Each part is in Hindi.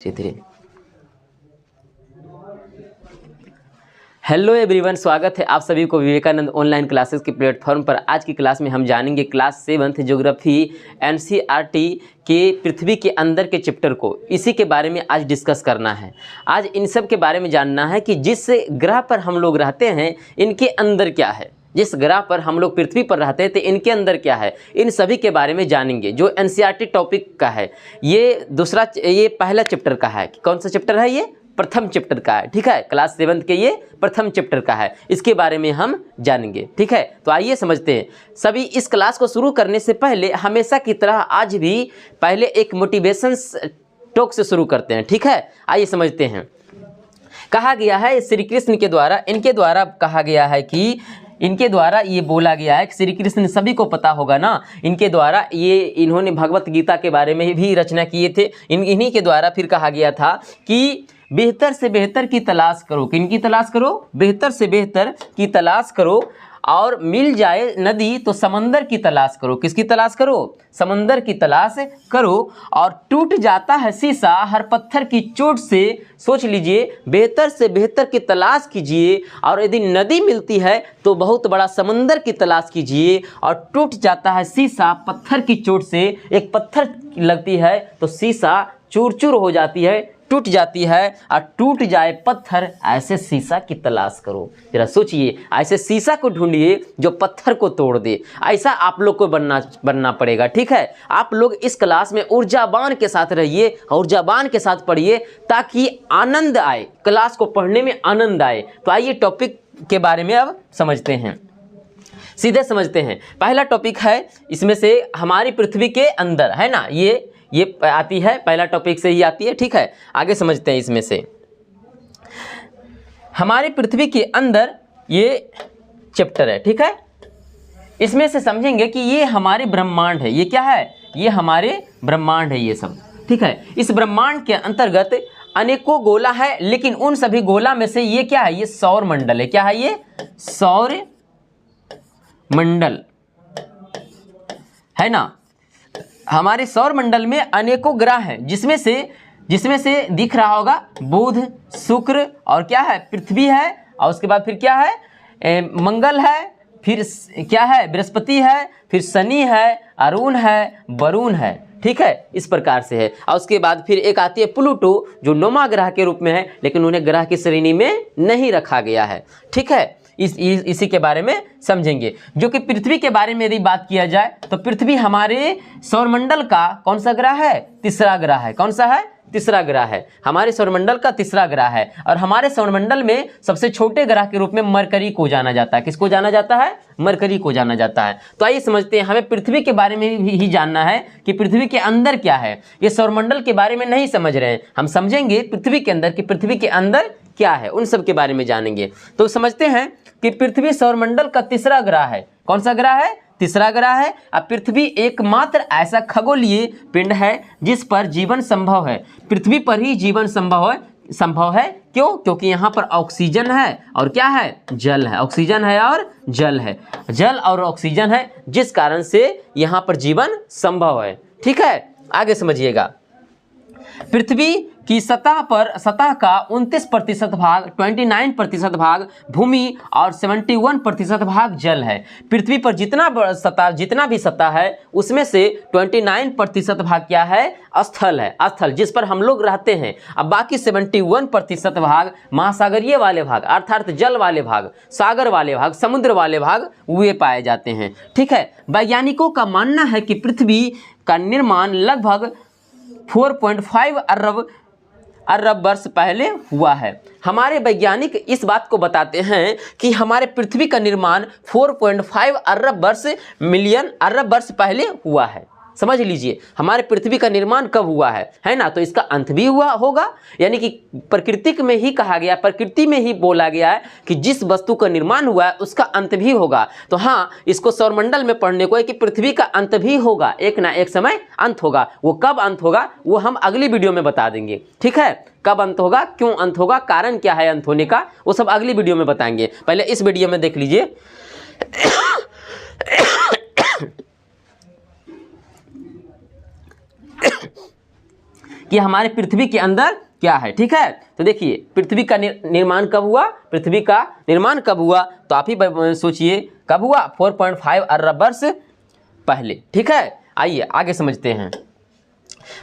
धीरे। हेलो एवरीवन, स्वागत है आप सभी को विवेकानंद ऑनलाइन क्लासेस के प्लेटफॉर्म पर। आज की क्लास में हम जानेंगे क्लास 7th ज्योग्राफी एनसीईआरटी के पृथ्वी के अंदर के चैप्टर को। इसी के बारे में आज डिस्कस करना है। आज इन सब के बारे में जानना है कि जिस ग्रह पर हम लोग रहते हैं इनके अंदर क्या है, जिस ग्रह पर हम लोग पृथ्वी पर रहते हैं तो इनके अंदर क्या है, इन सभी के बारे में जानेंगे। जो एनसीईआरटी टॉपिक का है ये पहला चैप्टर का है। कौन सा चैप्टर है? ये प्रथम चैप्टर का है। ठीक है, क्लास 7th के ये प्रथम चैप्टर का है। इसके बारे में हम जानेंगे। ठीक है, तो आइए समझते हैं। सभी इस क्लास को शुरू करने से पहले हमेशा की तरह आज भी पहले एक मोटिवेशन टॉक से शुरू करते हैं। ठीक है, आइए समझते हैं। कहा गया है श्री कृष्ण के द्वारा, इनके द्वारा कहा गया है कि इनके द्वारा ये बोला गया है कि श्री कृष्ण सभी को पता होगा ना, इनके द्वारा इन्होंने भगवत गीता के बारे में भी रचना किए थे। इन्हीं के द्वारा फिर कहा गया था कि बेहतर से बेहतर की तलाश करो। किनकी तलाश करो? बेहतर से बेहतर की तलाश करो। और मिल जाए नदी तो समंदर की तलाश करो। किसकी तलाश करो? समंदर की तलाश करो। और टूट जाता है शीशा हर पत्थर की चोट से। सोच लीजिए, बेहतर से बेहतर की तलाश कीजिए। और यदि नदी मिलती है तो बहुत बड़ा समंदर की तलाश कीजिए। और टूट जाता है शीशा पत्थर की चोट से। एक पत्थर लगती है तो शीशा चूर चूर हो जाती है, टूट जाती है। और टूट जाए पत्थर, ऐसे शीशा की तलाश करो। जरा सोचिए, ऐसे शीशा को ढूंढिए जो पत्थर को तोड़ दे। ऐसा आप लोग को बनना पड़ेगा। ठीक है, आप लोग इस क्लास में ऊर्जावान के साथ रहिए, ऊर्जावान के साथ पढ़िए ताकि आनंद आए, क्लास को पढ़ने में आनंद आए। तो आइए टॉपिक के बारे में अब समझते हैं, सीधे समझते हैं। पहला टॉपिक है, इसमें से हमारी पृथ्वी के अंदर है ना, ये आती है, पहला टॉपिक से ही आती है। ठीक है, आगे समझते हैं। इसमें से हमारी पृथ्वी के अंदर ये चैप्टर है। ठीक है, इसमें से समझेंगे कि ये हमारे ब्रह्मांड है। ये क्या है? ये हमारे ब्रह्मांड है ये सब। ठीक है, इस ब्रह्मांड के अंतर्गत अनेकों गोला है, लेकिन उन सभी गोला में से ये क्या है? ये सौर मंडल है। क्या है ये? सौर मंडल है ना। हमारे सौर मंडल में अनेकों ग्रह हैं, जिसमें से दिख रहा होगा बुध, शुक्र और क्या है? पृथ्वी है। और उसके बाद फिर क्या है? मंगल है। फिर क्या है? बृहस्पति है। फिर शनि है, अरुण है, वरुण है। ठीक है, इस प्रकार से है। और उसके बाद फिर एक आती है प्लूटो, जो 9वां ग्रह के रूप में है, लेकिन उन्हें ग्रह की श्रेणी में नहीं रखा गया है। ठीक है, इसी के बारे में समझेंगे। जो कि पृथ्वी के बारे में यदि बात किया जाए तो पृथ्वी हमारे सौरमंडल का कौन सा ग्रह है? तीसरा ग्रह है। कौन सा है? तीसरा ग्रह है। हमारे सौरमंडल का तीसरा ग्रह है। और हमारे सौरमंडल में सबसे छोटे ग्रह के रूप में मरकरी को जाना जाता है। किसको जाना जाता है? मरकरी को जाना जाता है। तो आइए समझते हैं। हमें पृथ्वी के बारे में ही जानना है कि पृथ्वी के अंदर क्या है। ये सौरमंडल के बारे में नहीं समझ रहे हैं, हम समझेंगे पृथ्वी के अंदर कि पृथ्वी के अंदर क्या है, उन सब के बारे में जानेंगे। तो समझते हैं कि पृथ्वी सौरमंडल का तीसरा ग्रह है। कौन सा ग्रह है? तीसरा ग्रह है। अब पृथ्वी एकमात्र ऐसा खगोलीय पिंड है जिस पर जीवन संभव है। पृथ्वी पर ही जीवन संभव है। क्यों? क्योंकि यहाँ पर ऑक्सीजन है और क्या है? जल है। ऑक्सीजन है और जल है। जल और ऑक्सीजन है, जिस कारण से यहाँ पर जीवन संभव है। ठीक है, आगे समझिएगा। पृथ्वी की सतह का 29% भाग, 29% भाग भूमि और 71% भाग जल है। पृथ्वी पर जितना भी सतह है उसमें से 29% भाग क्या है? स्थल है। स्थल जिस पर हम लोग रहते हैं। अब बाकी 71% भाग महासागरीय वाले भाग, अर्थात जल वाले भाग, सागर वाले भाग, समुद्र वाले भाग वे पाए जाते हैं। ठीक है, वैज्ञानिकों का मानना है कि पृथ्वी का निर्माण लगभग 4.5 अरब वर्ष पहले हुआ है। हमारे वैज्ञानिक इस बात को बताते हैं कि हमारे पृथ्वी का निर्माण 4.5 अरब वर्ष पहले हुआ है। समझ लीजिए, हमारे पृथ्वी का निर्माण कब हुआ है ना। तो इसका अंत भी हुआ होगा, यानी कि प्रकृति में ही कहा गया, प्रकृति में ही बोला गया है कि जिस वस्तु का निर्माण हुआ है उसका अंत भी होगा। तो हाँ, इसको सौरमंडल में पढ़ने को है कि पृथ्वी का अंत भी होगा, एक ना एक समय अंत होगा। वो कब अंत होगा वो हम अगली वीडियो में बता देंगे। ठीक है, कब अंत होगा, क्यों अंत होगा, कारण क्या है अंत होने का, वो सब अगली वीडियो में बताएंगे। पहले इस वीडियो में देख लीजिए। कि हमारे पृथ्वी के अंदर क्या है। ठीक है, तो देखिए पृथ्वी का निर्माण कब हुआ, पृथ्वी का निर्माण कब हुआ, तो आप ही सोचिए कब हुआ, 4.5 अरब वर्ष पहले। ठीक है, आइए आगे समझते हैं।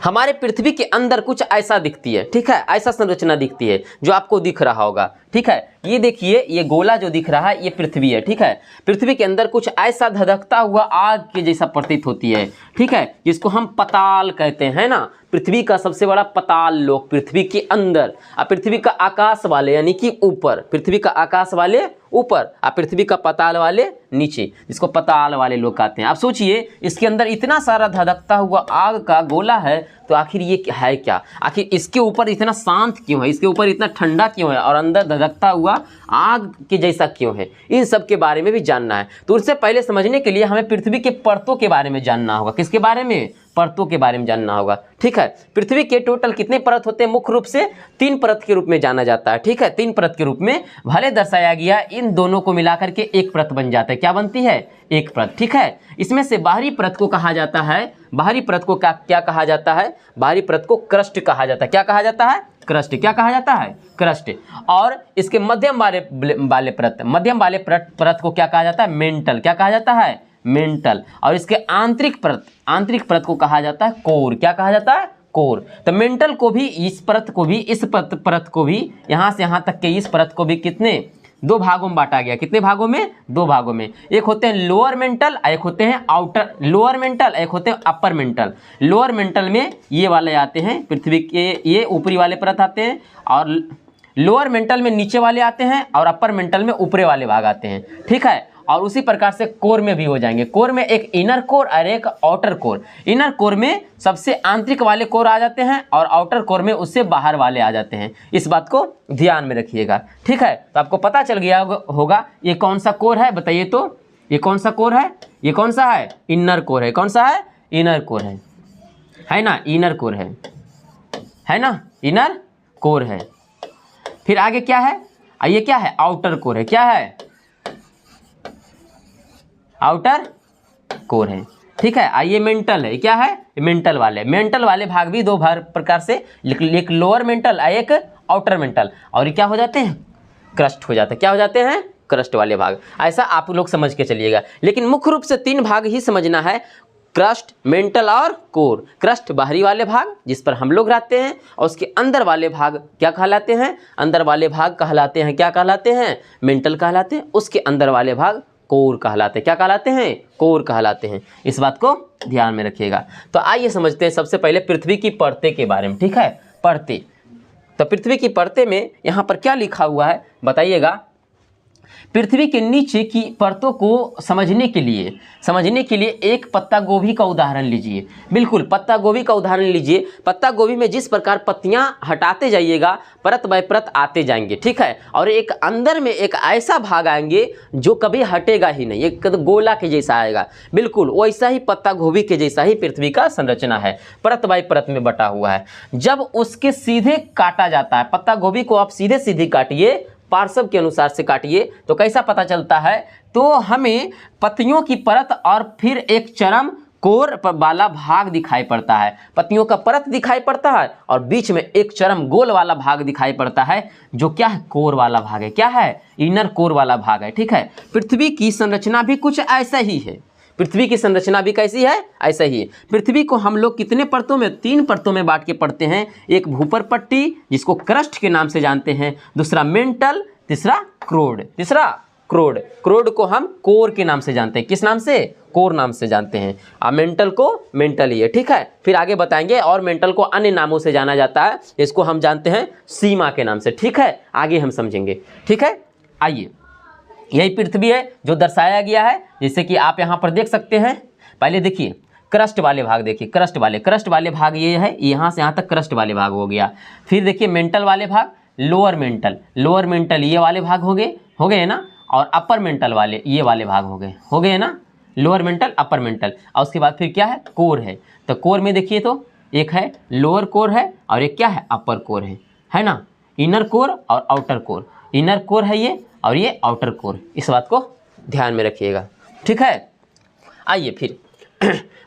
हमारे पृथ्वी के अंदर कुछ ऐसा दिखती है, ठीक है, ऐसा संरचना दिखती है जो आपको दिख रहा होगा। ठीक है, ये देखिए ये गोला जो दिख रहा है ये पृथ्वी है। ठीक है, पृथ्वी के अंदर कुछ ऐसा धधकता हुआ आग के जैसा प्रतीत होती है। ठीक है, जिसको हम पताल कहते हैं ना, पृथ्वी का सबसे बड़ा पताल लोक पृथ्वी के अंदर, और पृथ्वी का आकाश वाले यानी कि ऊपर, पृथ्वी का आकाश वाले ऊपर और पृथ्वी का पताल वाले नीचे, जिसको पताल वाले लोग कहते हैं। आप सोचिए इसके अंदर इतना सारा धधकता हुआ आग का गोला है, तो आखिर ये है क्या, आखिर इसके ऊपर इतना शांत क्यों है, इसके ऊपर इतना ठंडा क्यों है और अंदर धधकता हुआ आग के जैसा क्यों है, इन सब के बारे में भी जानना है। तो उससे पहले समझने के लिए हमें पृथ्वी के परतों के बारे में जानना होगा। किसके बारे में, परतों के बारे में जानना होगा। ठीक है, पृथ्वी के टोटल कितने परत होते हैं, मुख्य रूप से 3 परत के रूप में जाना जाता है। ठीक है, 3 परत के रूप में भले दर्शाया गया, इन दोनों को मिलाकर के एक परत बन जाता है। क्या बनती है, एक परत। ठीक है, इसमें से बाहरी परत को कहा जाता है, बाहरी परत को क्या कहा जाता है, बाहरी परत को क्रस्ट कहा जाता है। क्या कहा जाता है, क्रस्ट। क्या कहा जाता है, क्रस्ट। और इसके मध्यम वाले परत, मध्यम वाले परत को क्या कहा जाता है, मेंटल। क्या कहा जाता है, मेंटल। और इसके आंतरिक परत को कहा जाता है कोर। क्या कहा जाता है, कोर। तो मेंटल को भी, इस परत को भी, इस परत को भी, यहाँ से यहाँ तक के इस परत को भी कितने, 2 भागों में बांटा गया। कितने भागों में, 2 भागों में। एक होते हैं लोअर मेंटल, एक होते हैं आउटर लोअर मेंटल, एक होते हैं अपर मेंटल। लोअर मेंटल में ये वाले आते हैं, पृथ्वी के ये ऊपरी वाले परत आते हैं, और लोअर मेंटल में नीचे वाले आते हैं, और अपर मेंटल में ऊपरी वाले भाग आते हैं। ठीक है, और उसी प्रकार से कोर में भी हो जाएंगे। कोर में एक इनर कोर और एक आउटर कोर। इनर कोर में सबसे आंतरिक वाले कोर आ जाते हैं, और आउटर कोर में उससे बाहर वाले आ जाते हैं। इस बात को ध्यान में रखिएगा। ठीक है, तो आपको पता चल गया होगा ये कौन सा कोर है, बताइए तो, ये कौन सा कोर है, ये कौन सा है, इनर कोर है। कौन सा है, इनर कोर है ना, इनर कोर है ना, इनर कोर है। फिर आगे क्या है, ये क्या है, आउटर कोर है। क्या है, आउटर कोर है। ठीक है, आइए मेंटल है। क्या है, मेंटल वाले भाग भी 2 प्रकार से, एक लोअर मेंटल, एक आउटर मेंटल, और ये क्या हो जाते हैं, क्रस्ट हो जाते हैं। क्या हो जाते हैं, क्रस्ट वाले भाग। ऐसा आप लोग समझ के चलिएगा, लेकिन मुख्य रूप से 3 भाग ही समझना है, क्रस्ट, मेंटल और कोर। क्रस्ट बाहरी वाले भाग जिस पर हम लोग रहते हैं, और उसके अंदर वाले भाग क्या कहलाते हैं, अंदर वाले भाग कहलाते हैं, क्या कहलाते हैं, मेंटल कहलाते हैं। उसके अंदर वाले भाग कोर कहलाते हैं। क्या कहलाते हैं, कोर कहलाते हैं। इस बात को ध्यान में रखिएगा। तो आइए समझते हैं सबसे पहले पृथ्वी की परतें के बारे में। ठीक है, परतें। तो पृथ्वी की परतें में यहाँ पर क्या लिखा हुआ है बताइएगा। पृथ्वी के नीचे की परतों को समझने के लिए एक पत्ता गोभी का उदाहरण लीजिए। बिल्कुल पत्ता गोभी का उदाहरण लीजिए। पत्ता गोभी में जिस प्रकार पत्तियां हटाते जाइएगा, परत बाय परत आते जाएंगे। ठीक है, और एक अंदर में एक ऐसा भाग आएंगे जो कभी हटेगा ही नहीं, एक गोला के जैसा आएगा। बिल्कुल वैसा ही पत्ता गोभी के जैसा ही पृथ्वी का संरचना है, परत बाय परत में बटा हुआ है। जब उसके सीधे काटा जाता है, पत्ता गोभी को आप सीधे सीधे काटिए, पार्श्व के अनुसार से काटिए, तो कैसा पता चलता है, तो हमें पत्तियों की परत और फिर एक चरम कोर वाला भाग दिखाई पड़ता है। पत्तियों का परत दिखाई पड़ता है और बीच में एक चरम गोल वाला भाग दिखाई पड़ता है, जो क्या है, कोर वाला भाग है। क्या है, इनर कोर वाला भाग है। ठीक है, पृथ्वी की संरचना भी कुछ ऐसा ही है। पृथ्वी की संरचना भी कैसी है, ऐसा ही है। पृथ्वी को हम लोग कितने परतों में, 3 परतों में बांट के पढ़ते हैं। एक भूपर पट्टी जिसको क्रस्ट के नाम से जानते हैं, दूसरा मेंटल, तीसरा क्रोड। क्रोड को हम कोर के नाम से जानते हैं। किस नाम से, कोर नाम से जानते हैं। मेंटल को मेंटल ही है। ठीक है, फिर आगे बताएंगे। और मेंटल को अन्य नामों से जाना जाता है, इसको हम जानते हैं सीमा के नाम से। ठीक है, आगे हम समझेंगे। ठीक है, आइए, यही पृथ्वी है जो दर्शाया गया है, जैसे कि आप यहाँ पर देख सकते हैं। पहले देखिए क्रस्ट वाले भाग, देखिए क्रस्ट वाले भाग ये है, यहाँ से यहाँ तक क्रस्ट वाले भाग हो गया। फिर देखिए मेंटल वाले भाग, लोअर मेंटल ये वाले भाग हो गए ना, और अपर मेंटल वाले ये वाले भाग हो गए ना, लोअर मेंटल, अपर मेंटल। और उसके बाद फिर क्या है, कोर है। तो कोर में देखिए तो एक है लोअर कोर है और एक क्या है, अपर कोर है ना, इनर कोर और आउटर कोर। इनर कोर है ये और ये आउटर कोर। इस बात को ध्यान में रखिएगा। ठीक है, आइए फिर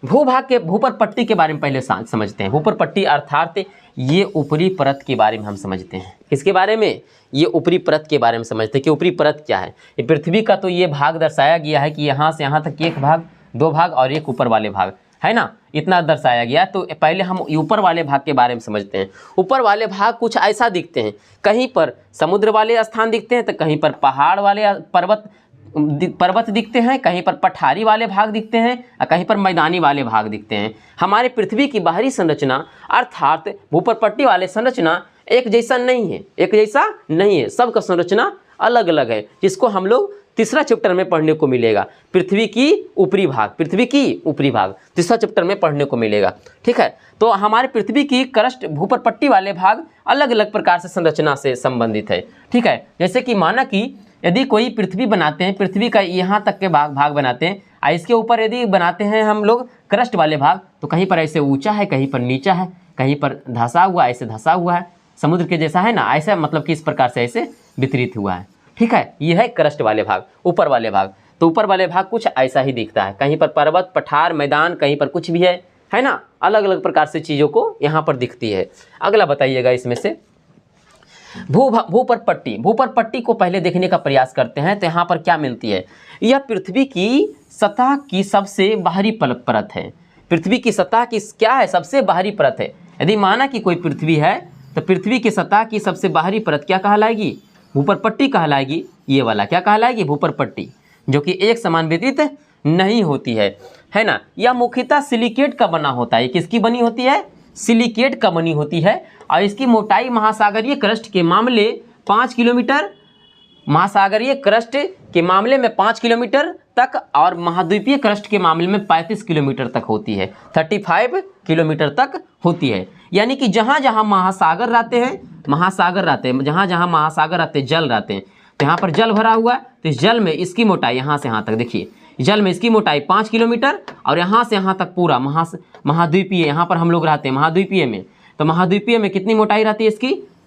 भूभाग के भूपर पट्टी के बारे में पहले समझते हैं। भूपर पट्टी अर्थात ये ऊपरी परत के बारे में हम समझते हैं। किसके बारे में? ये ऊपरी परत के बारे में समझते हैं कि ऊपरी परत क्या है। ये पृथ्वी का तो ये भाग दर्शाया गया है कि यहाँ से यहाँ तक एक भाग, दो भाग और एक ऊपर वाले भाग, है ना, इतना दर्शाया गया। तो पहले हम ऊपर वाले भाग के बारे में समझते हैं। ऊपर वाले भाग कुछ ऐसा दिखते हैं, कहीं पर समुद्र वाले स्थान दिखते हैं तो कहीं पर पहाड़ वाले पर्वत दिखते हैं, कहीं पर पठारी वाले भाग दिखते हैं और कहीं पर मैदानी वाले भाग दिखते हैं। हमारे पृथ्वी की बाहरी संरचना अर्थात भूपर पट्टी वाले संरचना एक जैसा नहीं है, एक जैसा नहीं है, सबका संरचना अलग अलग है, जिसको हम लोग तीसरा चैप्टर में पढ़ने को मिलेगा। पृथ्वी की ऊपरी भाग, पृथ्वी की ऊपरी भाग तीसरा चैप्टर में पढ़ने को मिलेगा। ठीक है, तो हमारे पृथ्वी की क्रस्ट भूपर पट्टी वाले भाग अलग अलग प्रकार से संरचना से संबंधित है। ठीक है, जैसे कि माना कि यदि कोई पृथ्वी बनाते हैं, पृथ्वी का यहाँ तक के भाग बनाते हैं, और इसके ऊपर यदि बनाते हैं हम लोग क्रस्ट वाले भाग, तो कहीं पर ऐसे ऊंचा है, कहीं पर नीचा है, कहीं पर धंसा हुआ, ऐसे धंसा हुआ है, समुद्र के जैसा है ना, ऐसा मतलब कि इस प्रकार से ऐसे वितरित हुआ है। ठीक है, ये है क्रस्ट वाले भाग, ऊपर वाले भाग। तो ऊपर वाले भाग कुछ ऐसा ही दिखता है, कहीं पर पर्वत, पठार, मैदान, कहीं पर कुछ भी है ना, अलग अलग प्रकार से चीज़ों को यहाँ पर दिखती है। अगला बताइएगा इसमें से भूपर पट्टी। भूपर पट्टी को पहले देखने का प्रयास करते हैं तो यहाँ पर क्या मिलती है? यह पृथ्वी की सतह की सबसे बाहरी परत है। पृथ्वी की सतह की क्या है? सबसे बाहरी परत है। यदि माना कि कोई पृथ्वी है तो पृथ्वी की सतह की सबसे बाहरी परत क्या कहलाएगी? भूपर पट्टी कहलाएगी। ये वाला क्या कहलाएगी? भूपर पट्टी, जो कि एक समान वितरित नहीं होती है ना। यह मुख्यतः सिलिकेट का बना होता है। किसकी बनी होती है? सिलिकेट का बनी होती है। और इसकी मोटाई महासागरीय क्रस्ट के मामले 5 किलोमीटर, महासागरीय क्रस्ट के मामले में 5 किलोमीटर तक और महाद्वीपीय क्रस्ट के मामले में 35 किलोमीटर तक होती है, 35 किलोमीटर तक होती है। यानी कि जहाँ जहाँ महासागर रहते हैं, जहाँ जहाँ महासागर रहते हैं, जल रहते हैं, तो यहाँ पर जल भरा हुआ है, तो इस जल में इसकी मोटाई यहाँ से यहाँ तक, देखिए जल में इसकी मोटाई 5 किलोमीटर और यहाँ से यहाँ तक पूरा महाद्वीपीय, यहाँ पर हम लोग रहते हैं महाद्वीपीय में, तो महाद्वीपीय में कितनी मोटाई रहती है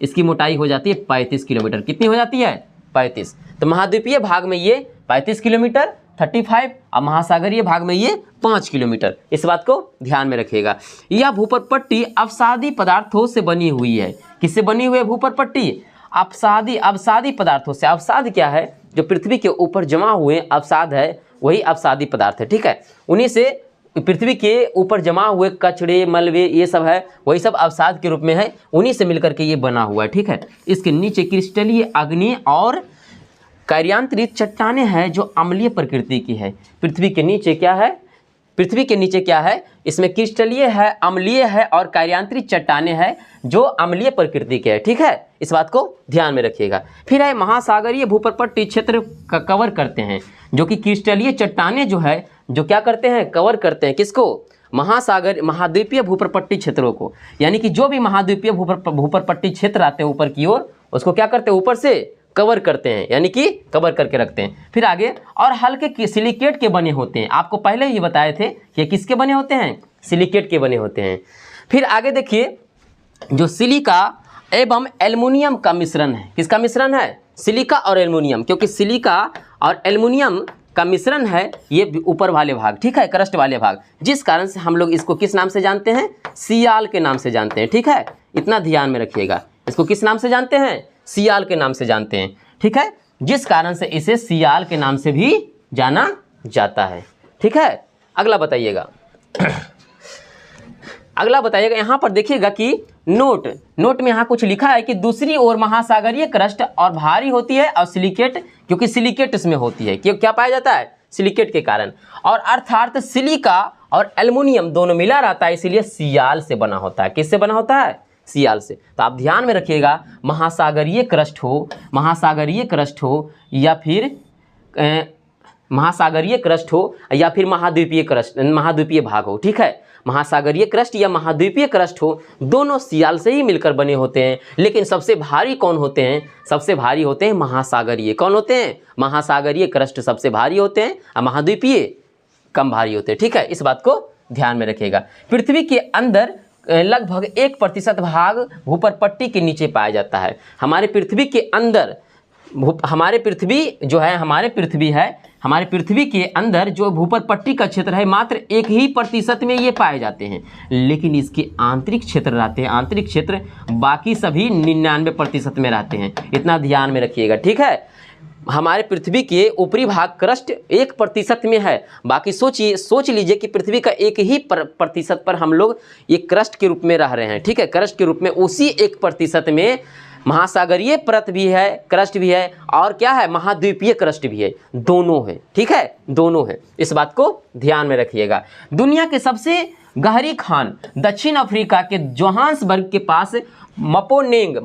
इसकी मोटाई हो जाती है 35 किलोमीटर। कितनी हो जाती है? 35। तो महाद्वीपीय भाग में ये 35 किलोमीटर 35 और महासागरीय भाग में ये 5 किलोमीटर। इस बात को ध्यान में रखिएगा। यह भूपर पट्टी अवसादी पदार्थों से बनी हुई है। किससे बनी हुई है भूपर पट्टी? अवसादी पदार्थों से। अवसाद क्या है? जो पृथ्वी के ऊपर जमा हुए अवसाद है, वही अवसादी पदार्थ है। ठीक है, उन्हीं से पृथ्वी के ऊपर जमा हुए कचड़े, मलबे, ये सब है, वही सब अवसाद के रूप में है, उन्हीं से मिलकर के ये बना हुआ है। ठीक है, इसके नीचे क्रिस्टलीय अग्नि और कार्यांतरित चट्टानें हैं जो अम्लीय प्रकृति की है। पृथ्वी के नीचे क्या है? पृथ्वी के नीचे क्या है? इसमें क्रिस्टलीय है, अम्लीय है और कार्यांतरित चट्टानें हैं जो अम्लीय प्रकृति के है। ठीक है, इस बात को ध्यान में रखिएगा। फिर है महासागरीय भूपर पट्टी क्षेत्र का कवर करते हैं, जो कि क्रिस्टलीय चट्टानें जो है, जो क्या करते हैं? कवर करते हैं। किसको? महाद्वीपीय भूपर पट्टी क्षेत्रों को। यानी कि जो भी महाद्वीपीय भूपर पट्टी क्षेत्र आते हैं ऊपर की ओर, उसको क्या करते हैं? ऊपर से कवर करते हैं, यानी कि कवर करके रखते हैं। फिर आगे, और हल्के सिलिकेट के बने होते हैं। आपको पहले ही बताए थे कि किसके बने होते हैं? सिलिकेट के बने होते हैं। फिर आगे देखिए, जो सिलिका एवं एल्युमिनियम का मिश्रण है। किसका मिश्रण है? सिलिका और एल्युमिनियम, क्योंकि सिलिका और एल्युमिनियम का मिश्रण है ये ऊपर वाले भाग। ठीक है, क्रस्ट वाले भाग, जिस कारण से हम लोग इसको किस नाम से जानते हैं? सियाल के नाम से जानते हैं। ठीक है, इतना ध्यान में रखिएगा। इसको किस नाम से जानते हैं? सियाल के नाम से जानते हैं। ठीक है, जिस कारण से इसे सियाल के नाम से भी जाना जाता है। ठीक है, अगला बताइएगा। अगला बताइएगा, यहाँ पर देखिएगा कि नोट में यहाँ कुछ लिखा है कि दूसरी ओर महासागरीय क्रस्ट और भारी होती है और सिलिकेट, क्योंकि सिलिकेट इसमें होती है। क्यों? क्या पाया जाता है? सिलिकेट के कारण। और अर्थात सिलिका और एल्युमिनियम दोनों मिला रहता है, इसीलिए सियाल से बना होता है। किससे बना होता है? सियाल से। तो आप ध्यान में रखिएगा, महासागरीय क्रस्ट हो या फिर महासागरीय क्रस्ट हो या फिर महाद्वीपीय भाग हो। ठीक है, महासागरीय क्रस्ट या महाद्वीपीय क्रस्ट हो, दोनों सियाल से ही मिलकर बने होते हैं। लेकिन सबसे भारी कौन होते हैं? सबसे भारी होते हैं महासागरीय। कौन होते हैं? महासागरीय क्रस्ट सबसे भारी होते हैं और महाद्वीपीय कम भारी होते हैं। ठीक है, इस बात को ध्यान में रखिएगा। पृथ्वी के अंदर लगभग 1% भाग भूपर पट्टी के नीचे पाया जाता है। हमारे पृथ्वी के अंदर हमारे पृथ्वी के अंदर जो भूपत पट्टी का क्षेत्र है मात्र 1% में ये पाए जाते हैं, लेकिन इसके आंतरिक क्षेत्र रहते हैं, आंतरिक क्षेत्र बाकी सभी 99% में रहते हैं। इतना ध्यान में रखिएगा, ठीक है। हमारे पृथ्वी के ऊपरी भाग क्रस्ट 1% में है, बाकी सोच लीजिए कि पृथ्वी का 1% पर हम लोग ये क्रस्ट के रूप में रह रहे हैं, ठीक है। क्रस्ट के रूप में उसी 1% में महासागरीय परत भी है, क्रस्ट भी है, और क्या है, महाद्वीपीय क्रस्ट भी है, दोनों है, ठीक है, दोनों है। इस बात को ध्यान में रखिएगा। दुनिया के सबसे गहरी खान दक्षिण अफ्रीका के जोहान्सबर्ग के पास मपोनेंग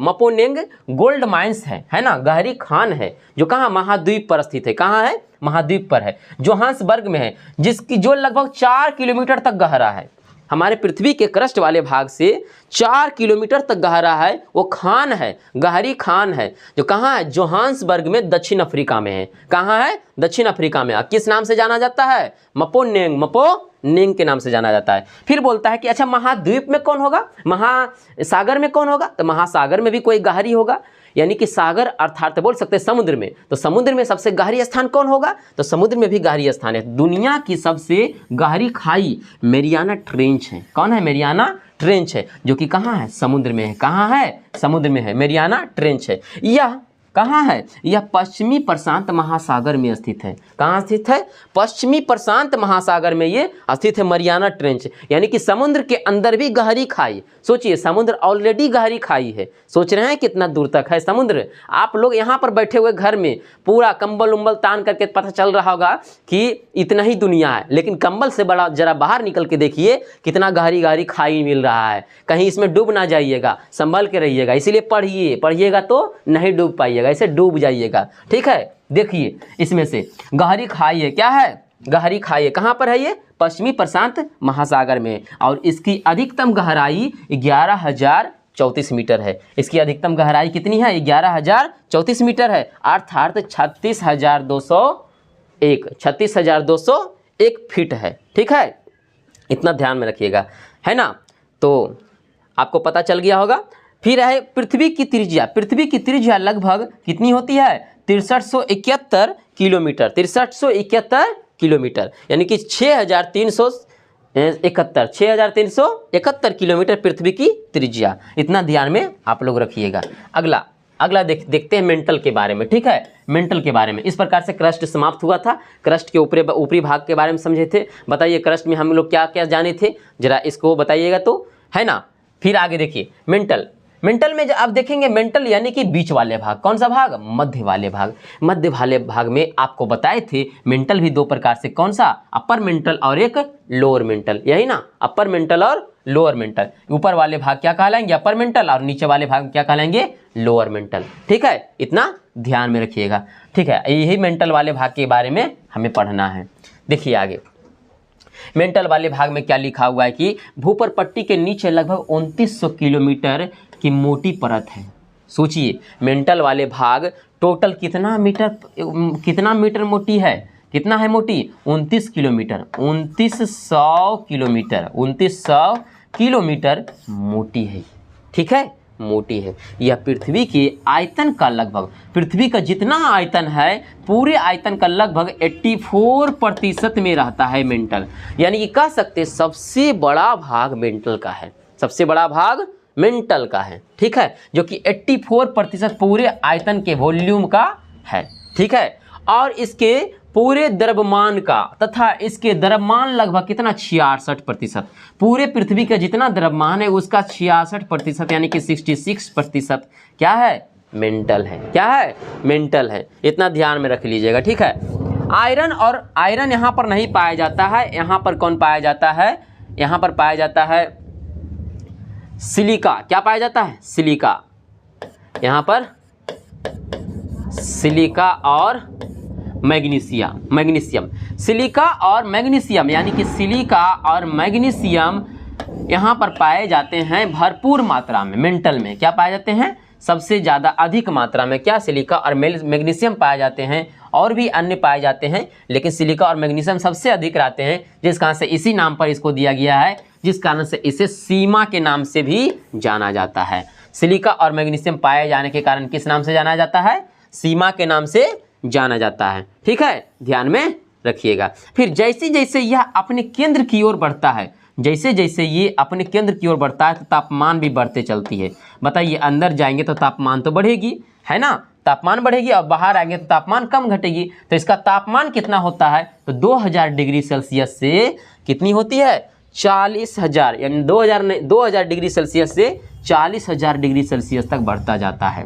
गोल्ड माइंस है ना, गहरी खान है, जो कहाँ, महाद्वीप पर स्थित है। कहाँ है, महाद्वीप पर है, जोहान्सबर्ग में है, जो लगभग 4 किलोमीटर तक गहरा है। हमारे पृथ्वी के क्रस्ट वाले भाग से 4 किलोमीटर तक गहरा है, वो खान है, गहरी खान है, जो कहाँ है, जोहान्सबर्ग में, दक्षिण अफ्रीका में है। कहाँ है, दक्षिण अफ्रीका में। किस नाम से जाना जाता है, मपोनेंग के नाम से जाना जाता है। फिर बोलता है कि अच्छा महाद्वीप में कौन होगा, महासागर में कौन होगा, तो महासागर में भी कोई गहरी होगा, यानी कि सागर अर्थात बोल सकते हैं समुद्र में। तो समुद्र में सबसे गहरी स्थान कौन होगा, तो समुद्र में भी गहरी स्थान है। दुनिया की सबसे गहरी खाई मैरियाना ट्रेंच है। कौन है, मैरियाना ट्रेंच है, जो कि कहाँ है, समुद्र में है। कहाँ है, समुद्र में है, मैरियाना ट्रेंच है। यह कहाँ है, यह पश्चिमी प्रशांत महासागर में स्थित है। कहाँ स्थित है, पश्चिमी प्रशांत महासागर में ये स्थित है, मैरियाना ट्रेंच। यानी कि समुद्र के अंदर भी गहरी खाई। सोचिए, समुद्र ऑलरेडी गहरी खाई है, सोच रहे हैं कितना दूर तक है समुद्र। आप लोग यहाँ पर बैठे हुए घर में पूरा कंबल उम्बल तान करके पता चल रहा होगा कि इतना ही दुनिया है, लेकिन कंबल से बड़ा जरा बाहर निकल के देखिए कितना गहरी खाई मिल रहा है। कहीं इसमें डूब ना जाइएगा, संभल के रहिएगा। इसीलिए पढ़िएगा तो नहीं डूब पाइएगा, ऐसे डूब जाइएगा, ठीक है। देखिए इसमें से गहरी खाई है, क्या है, गहरी खाई है। कहाँ पर है ये, पश्चिमी प्रशांत महासागर में, और इसकी अधिकतम गहराई 11,034 मीटर है। इसकी अधिकतम गहराई कितनी है, 11,034 मीटर है, अर्थात 36,201 फीट है, ठीक है। इतना ध्यान में रखिएगा, है ना। तो आपको पता चल गया होगा। फिर है पृथ्वी की त्रिज्या। पृथ्वी की त्रिज्या लगभग कितनी होती है, 6371 किलोमीटर, 6371 किलोमीटर, यानी कि 6371 किलोमीटर पृथ्वी की त्रिज्या। इतना ध्यान में आप लोग रखिएगा। अगला देखते हैं मेंटल के बारे में, ठीक है। मेंटल के बारे में इस प्रकार से क्रस्ट समाप्त हुआ था। क्रस्ट के ऊपरी भाग के बारे में समझे थे। बताइए क्रस्ट में हम लोग क्या क्या जाने थे, जरा इसको बताइएगा तो, है ना। फिर आगे देखिए मेंटल में जब आप देखेंगे, मेंटल यानी कि बीच वाले भाग। कौन सा भाग, मध्य वाले भाग। मध्य वाले भाग में आपको बताए थे मेंटल भी 2 प्रकार से, कौन सा, अपर मेंटल और एक लोअर मेंटल, यही ना, अपर मेंटल और लोअर मेंटल। ऊपर वाले भाग क्या कहलाएंगे, अपर मेंटल, और नीचे वाले भाग क्या कहलाएंगे, लोअर मेंटल, ठीक है। इतना ध्यान में रखिएगा, ठीक है। यही मेंटल वाले भाग के बारे में हमें पढ़ना है। देखिए आगे मेंटल वाले भाग में क्या लिखा हुआ है कि भूपर पट्टी के नीचे लगभग 2900 किलोमीटर की मोटी परत है। सोचिए मेंटल वाले भाग टोटल कितना मीटर मोटी है, कितना है मोटी, 29 किलोमीटर, 2900 किलोमीटर मोटी है, ठीक है, मोटी है। यह पृथ्वी के आयतन का लगभग, पृथ्वी का जितना आयतन है पूरे आयतन का लगभग 84% में रहता है मेंटल। यानी कि कह सकते हैं सबसे बड़ा भाग मेंटल का है, सबसे बड़ा भाग मेंटल का है, ठीक है, जो कि 84% पूरे आयतन के वॉल्यूम का है, ठीक है। और इसके पूरे द्रव्यमान का, तथा इसके द्रव्यमान लगभग कितना, 66%। पूरे पृथ्वी का जितना द्रव्यमान है उसका 66% यानी कि 66% क्या है, मेंटल है। क्या है, मेंटल है। इतना ध्यान में रख लीजिएगा, ठीक है। आयरन यहाँ पर नहीं पाया जाता है। यहाँ पर कौन पाया जाता है, यहाँ पर पाया जाता है सिलिका। क्या पाया जाता है, सिलिका। यहाँ पर सिलिका और मैग्नीशियम, सिलिका और मैग्नीशियम, यानी कि सिलिका और मैग्नीशियम यहाँ पर पाए जाते हैं भरपूर मात्रा में। मेंटल में क्या पाए जाते हैं, सबसे ज़्यादा अधिक मात्रा में क्या, सिलिका और मैग्नीशियम पाए जाते हैं। और भी अन्य पाए जाते हैं, लेकिन सिलिका और मैग्नीशियम सबसे अधिक रहते हैं, जिस कारण से इसी नाम पर इसको दिया गया है, जिस कारण से इसे सीमा के नाम से भी जाना जाता है। सिलिका और मैग्नीशियम पाए जाने के कारण किस नाम से जाना जाता है, सीमा के नाम से जाना जाता है। ठीक है, ध्यान में रखिएगा। फिर जैसे जैसे यह अपने केंद्र की ओर बढ़ता है, जैसे जैसे ये अपने केंद्र की ओर बढ़ता है तो तापमान भी बढ़ते चलती है। बताइए, अंदर जाएंगे तो तापमान तो बढ़ेगी, है ना, तापमान बढ़ेगी, और बाहर आएंगे तो तापमान कम घटेगी। तो इसका तापमान कितना होता है, तो 2000 डिग्री सेल्सियस से कितनी होती है, 40,000, यानी 2000 डिग्री सेल्सियस से 40,000 डिग्री सेल्सियस तक बढ़ता जाता है।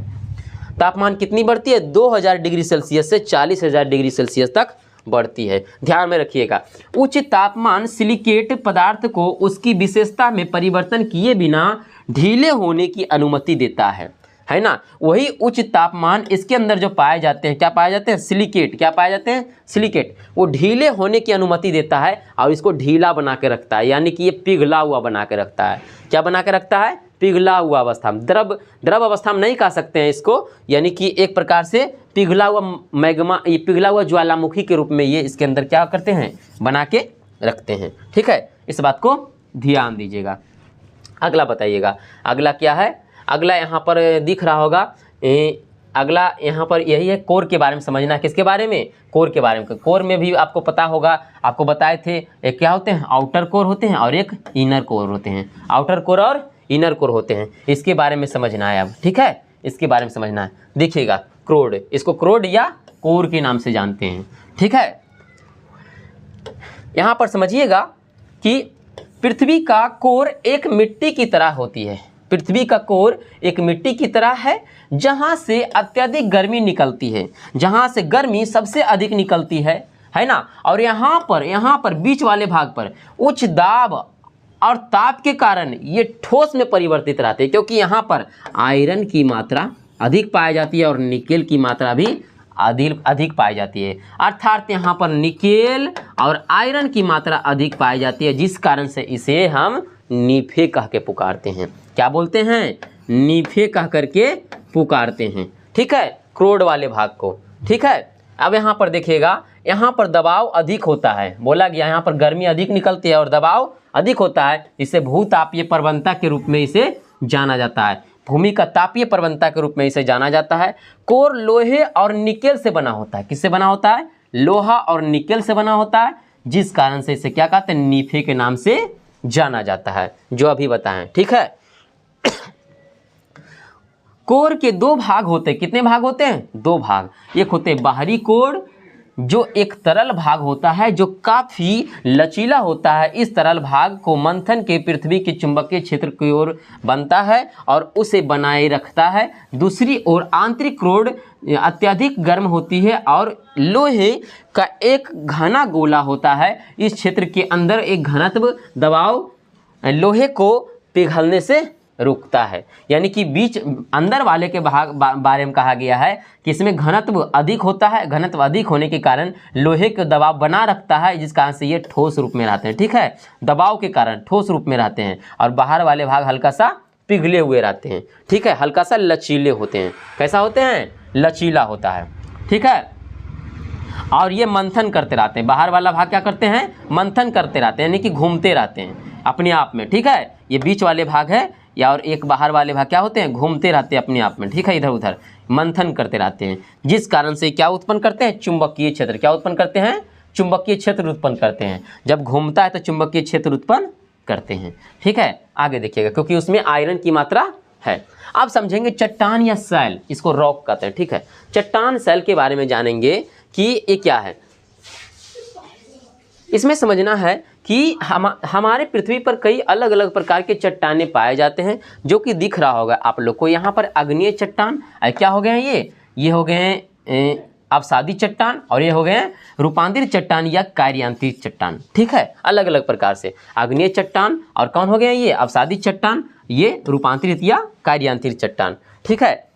तापमान कितनी बढ़ती है, 2000 डिग्री सेल्सियस से 40,000 डिग्री सेल्सियस तक बढ़ती है। ध्यान में रखिएगा। उच्च तापमान सिलिकेट पदार्थ को उसकी विशेषता में परिवर्तन किए बिना ढीले होने की अनुमति देता है ना। वही उच्च तापमान इसके अंदर जो पाए जाते हैं, क्या पाए जाते हैं, सिलिकेट, क्या पाए जाते हैं, सिलिकेट, वो ढीले होने की अनुमति देता है और इसको ढीला बना के रखता है, यानी कि ये पिघला हुआ बना के रखता है। क्या बना के रखता है, पिघला हुआ अवस्था में। द्रव अवस्था में नहीं कह सकते हैं इसको, यानी कि एक प्रकार से पिघला हुआ मैग्मा, ये पिघला हुआ ज्वालामुखी के रूप में ये इसके अंदर क्या करते हैं, बना के रखते हैं। ठीक है, इस बात को ध्यान दीजिएगा। अगला बताइएगा, अगला क्या है, अगला यहाँ पर दिख रहा होगा, अगला यहाँ पर यही है, कोर के बारे में समझना है। किसके बारे में, कोर के बारे में। कोर में भी आपको पता होगा, आपको बताए थे, एक क्या होते हैं, आउटर कोर होते हैं और एक इनर कोर होते हैं। आउटर कोर और इनर कोर होते हैं, इसके बारे में समझना है अब। ठीक है, इसके बारे में समझना है। देखिएगा, क्रोड, इसको क्रोड या कोर के नाम से जानते हैं। ठीक है, यहाँ पर समझिएगा कि पृथ्वी का कोर एक मिट्टी की तरह होती है। पृथ्वी का कोर एक मिट्टी की तरह है, जहाँ से अत्यधिक गर्मी निकलती है, जहाँ से गर्मी सबसे अधिक निकलती है ना। और यहाँ पर बीच वाले भाग पर उच्च दाब और ताप के कारण ये ठोस में परिवर्तित रहते हैं, क्योंकि यहाँ पर आयरन की मात्रा अधिक पाई जाती है और निकेल की मात्रा भी अधिक पाई जाती है। अर्थात यहाँ पर निकेल और आयरन की मात्रा अधिक पाई जाती है, जिस कारण से इसे हम नीफे कह के पुकारते हैं। क्या बोलते हैं, नीफे कह करके पुकारते हैं। ठीक है, क्रोड वाले भाग को। ठीक है, अब यहाँ पर देखिएगा, यहाँ पर दबाव अधिक होता है, बोला गया यहाँ पर गर्मी अधिक निकलती है और दबाव अधिक होता है। इसे भूतापीय प्रवणता के रूप में इसे जाना जाता है, भूमि का तापीय प्रवणता के रूप में इसे जाना जाता है। कोर लोहे और निकेल से बना होता है। किससे बना होता है, लोहा और निकेल से बना होता है, जिस कारण से इसे क्या कहते हैं, नीफे के नाम से जाना जाता है, जो अभी बताएं। ठीक है, कोर के दो भाग होते हैं। कितने भाग होते हैं, दो भाग। एक होते हैं बाहरी कोर, जो एक तरल भाग होता है, जो काफ़ी लचीला होता है। इस तरल भाग को मंथन के पृथ्वी के चुंबकीय क्षेत्र की ओर बनता है और उसे बनाए रखता है। दूसरी ओर आंतरिक कोर अत्यधिक गर्म होती है और लोहे का एक घना गोला होता है। इस क्षेत्र के अंदर एक घनत्व दबाव लोहे को पिघलने से रुकता है, यानी कि बीच अंदर वाले के भाग बारे में कहा गया है कि इसमें घनत्व अधिक होता है। घनत्व अधिक होने के कारण लोहे का दबाव बना रखता है, जिस कारण से ये ठोस रूप में रहते हैं। ठीक है, दबाव के कारण ठोस रूप में रहते हैं और बाहर वाले भाग हल्का सा पिघले हुए रहते हैं। ठीक है, हल्का सा लचीले होते हैं। कैसा होते हैं, लचीला होता है। ठीक है, और ये मंथन करते रहते हैं। बाहर वाला भाग क्या करते हैं, मंथन करते रहते हैं, यानी कि घूमते रहते हैं अपने आप में। ठीक है, ये बीच वाले भाग है, या और एक बाहर वाले भाग क्या होते हैं, घूमते रहते हैं अपने आप में। ठीक है, इधर उधर मंथन करते रहते हैं, जिस कारण से क्या उत्पन्न करते हैं, चुंबकीय क्षेत्र। क्या उत्पन्न करते हैं, चुंबकीय क्षेत्र उत्पन्न करते हैं। जब घूमता है तो चुंबकीय क्षेत्र उत्पन्न करते हैं। ठीक है, आगे देखिएगा, क्योंकि उसमें आयरन की मात्रा है। अब समझेंगे चट्टान या सैल, इसको रॉक कहते हैं। ठीक है, चट्टान सैल के बारे में जानेंगे कि ये क्या है। इसमें समझना है कि हमारे पृथ्वी पर कई अलग अलग प्रकार के चट्टाने पाए जाते हैं, जो कि दिख रहा होगा आप लोग को। यहाँ पर अग्नेय चट्टान, क्या हो गए हैं, ये हो गए हैं अवसादी चट्टान, और ये हो गए हैं रूपांतरित चट्टान या कार्यांतरित चट्टान। ठीक है, अलग अलग प्रकार से अग्नेय चट्टान, और कौन हो गए हैं, ये अवसादी चट्टान, ये रूपांतरित या कार्यांतरित चट्टान। ठीक है,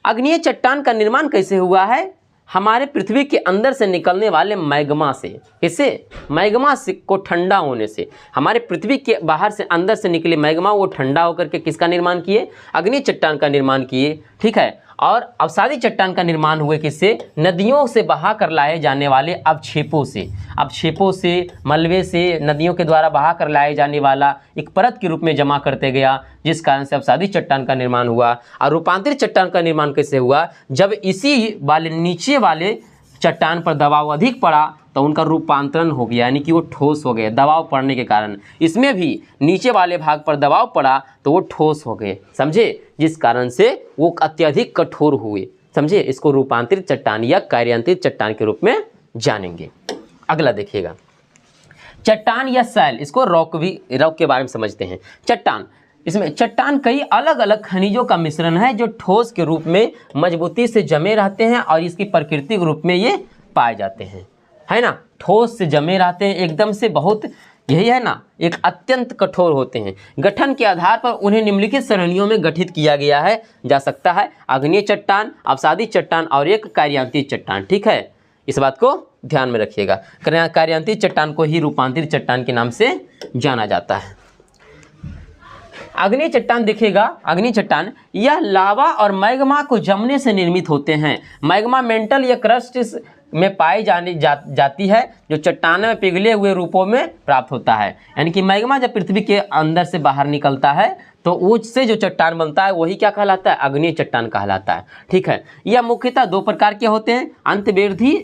अग्नेय चट्टान का निर्माण कैसे हुआ है, हमारे पृथ्वी के अंदर से निकलने वाले मैग्मा से। इससे मैग्मा से को ठंडा होने से, हमारे पृथ्वी के बाहर से अंदर से निकले मैग्मा वो ठंडा होकर के किसका निर्माण किए, अग्नि चट्टान का निर्माण किए। ठीक है। और अवसादी चट्टान का निर्माण हुए किससे? नदियों से बहा कर लाए जाने वाले अवक्षेपों से। अवक्षेपों से, मलबे से, नदियों के द्वारा बहा कर लाए जाने वाला एक परत के रूप में जमा करते गया, जिस कारण से अवसादी चट्टान का निर्माण हुआ। और रूपांतरित चट्टान का निर्माण कैसे हुआ? जब इसी वाले नीचे वाले चट्टान पर दबाव अधिक पड़ा तो उनका रूपांतरण हो गया, यानी कि वो ठोस हो गए दबाव पड़ने के कारण। इसमें भी नीचे वाले भाग पर दबाव पड़ा तो वो ठोस हो गए, समझे, जिस कारण से वो अत्यधिक कठोर हुए, समझे। इसको रूपांतरित चट्टान या कार्यांतरित चट्टान के रूप में जानेंगे। अगला देखिएगा, चट्टान या सैल, इसको रॉक के बारे में समझते हैं। चट्टान, इसमें चट्टान कई अलग अलग खनिजों का मिश्रण है जो ठोस के रूप में मजबूती से जमे रहते हैं और इसकी प्राकृतिक रूप में ये पाए जाते हैं, है ना। ठोस से जमे रहते हैं एकदम से, बहुत, यही है ना, एक अत्यंत कठोर होते हैं। गठन के आधार पर उन्हें निम्नलिखित श्रेणियों में गठित किया गया है जा सकता है: आग्नेय चट्टान, अवसादी चट्टान और एक कार्यांतित चट्टान, ठीक है। इस बात को ध्यान में रखिएगा। कार्यांतित चट्टान को ही रूपांतरित चट्टान के नाम से जाना जाता है। अग्नि चट्टान देखिएगा, अग्नि चट्टान यह लावा और मैग्मा को जमने से निर्मित होते हैं। मैग्मा मेंटल या क्रस्ट में पाई जाती है, जो चट्टान में पिघले हुए रूपों में प्राप्त होता है। यानी कि मैग्मा जब पृथ्वी के अंदर से बाहर निकलता है तो उससे जो चट्टान बनता है वही क्या कहलाता है? अग्नि चट्टान कहलाता है, ठीक है। यह मुख्यतः दो प्रकार के होते हैं: अंतर्वेधी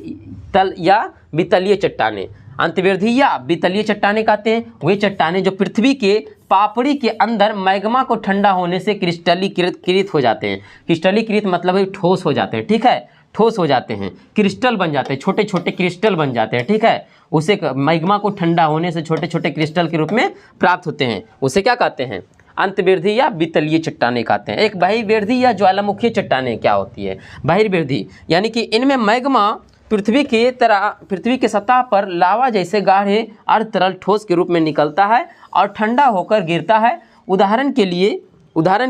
तल या वितलीय चट्टानें। अंतर्वेधी या वितलीय चट्टानें कहते हैं वे चट्टानें जो पृथ्वी के पापड़ी के अंदर मैग्मा को ठंडा होने से क्रिस्टलीकृत हो जाते हैं। क्रिस्टलीकृत मतलब ठोस हो जाते हैं, ठीक है, ठोस हो जाते हैं, क्रिस्टल बन जाते हैं, छोटे छोटे क्रिस्टल बन जाते हैं, ठीक है। उसे मैग्मा को ठंडा होने से छोटे छोटे क्रिस्टल के रूप में प्राप्त होते हैं, उसे क्या कहते हैं? अंतर्वेधी या वितलीय चट्टानें कहते हैं। एक बहिर्वेधी या ज्वालामुखी चट्टानें क्या होती है? बहिर्वेधी यानी कि इनमें मैग्मा पृथ्वी के सतह पर लावा जैसे गाढ़े अर्ध तरल ठोस के रूप में निकलता है और ठंडा होकर गिरता है। उदाहरण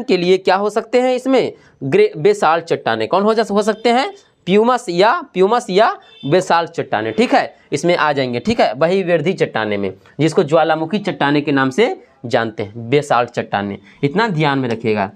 के लिए क्या हो सकते हैं इसमें? बेसाल्ट चट्टानें। कौन हो सकते हैं? प्यूमस या बेसाल्ट चट्टानें, ठीक है, इसमें आ जाएंगे, ठीक है, बहिर्वेधी चट्टानें में, जिसको ज्वालामुखी चट्टानें के नाम से जानते हैं, बेसाल्ट चट्टानें, इतना ध्यान में रखिएगा।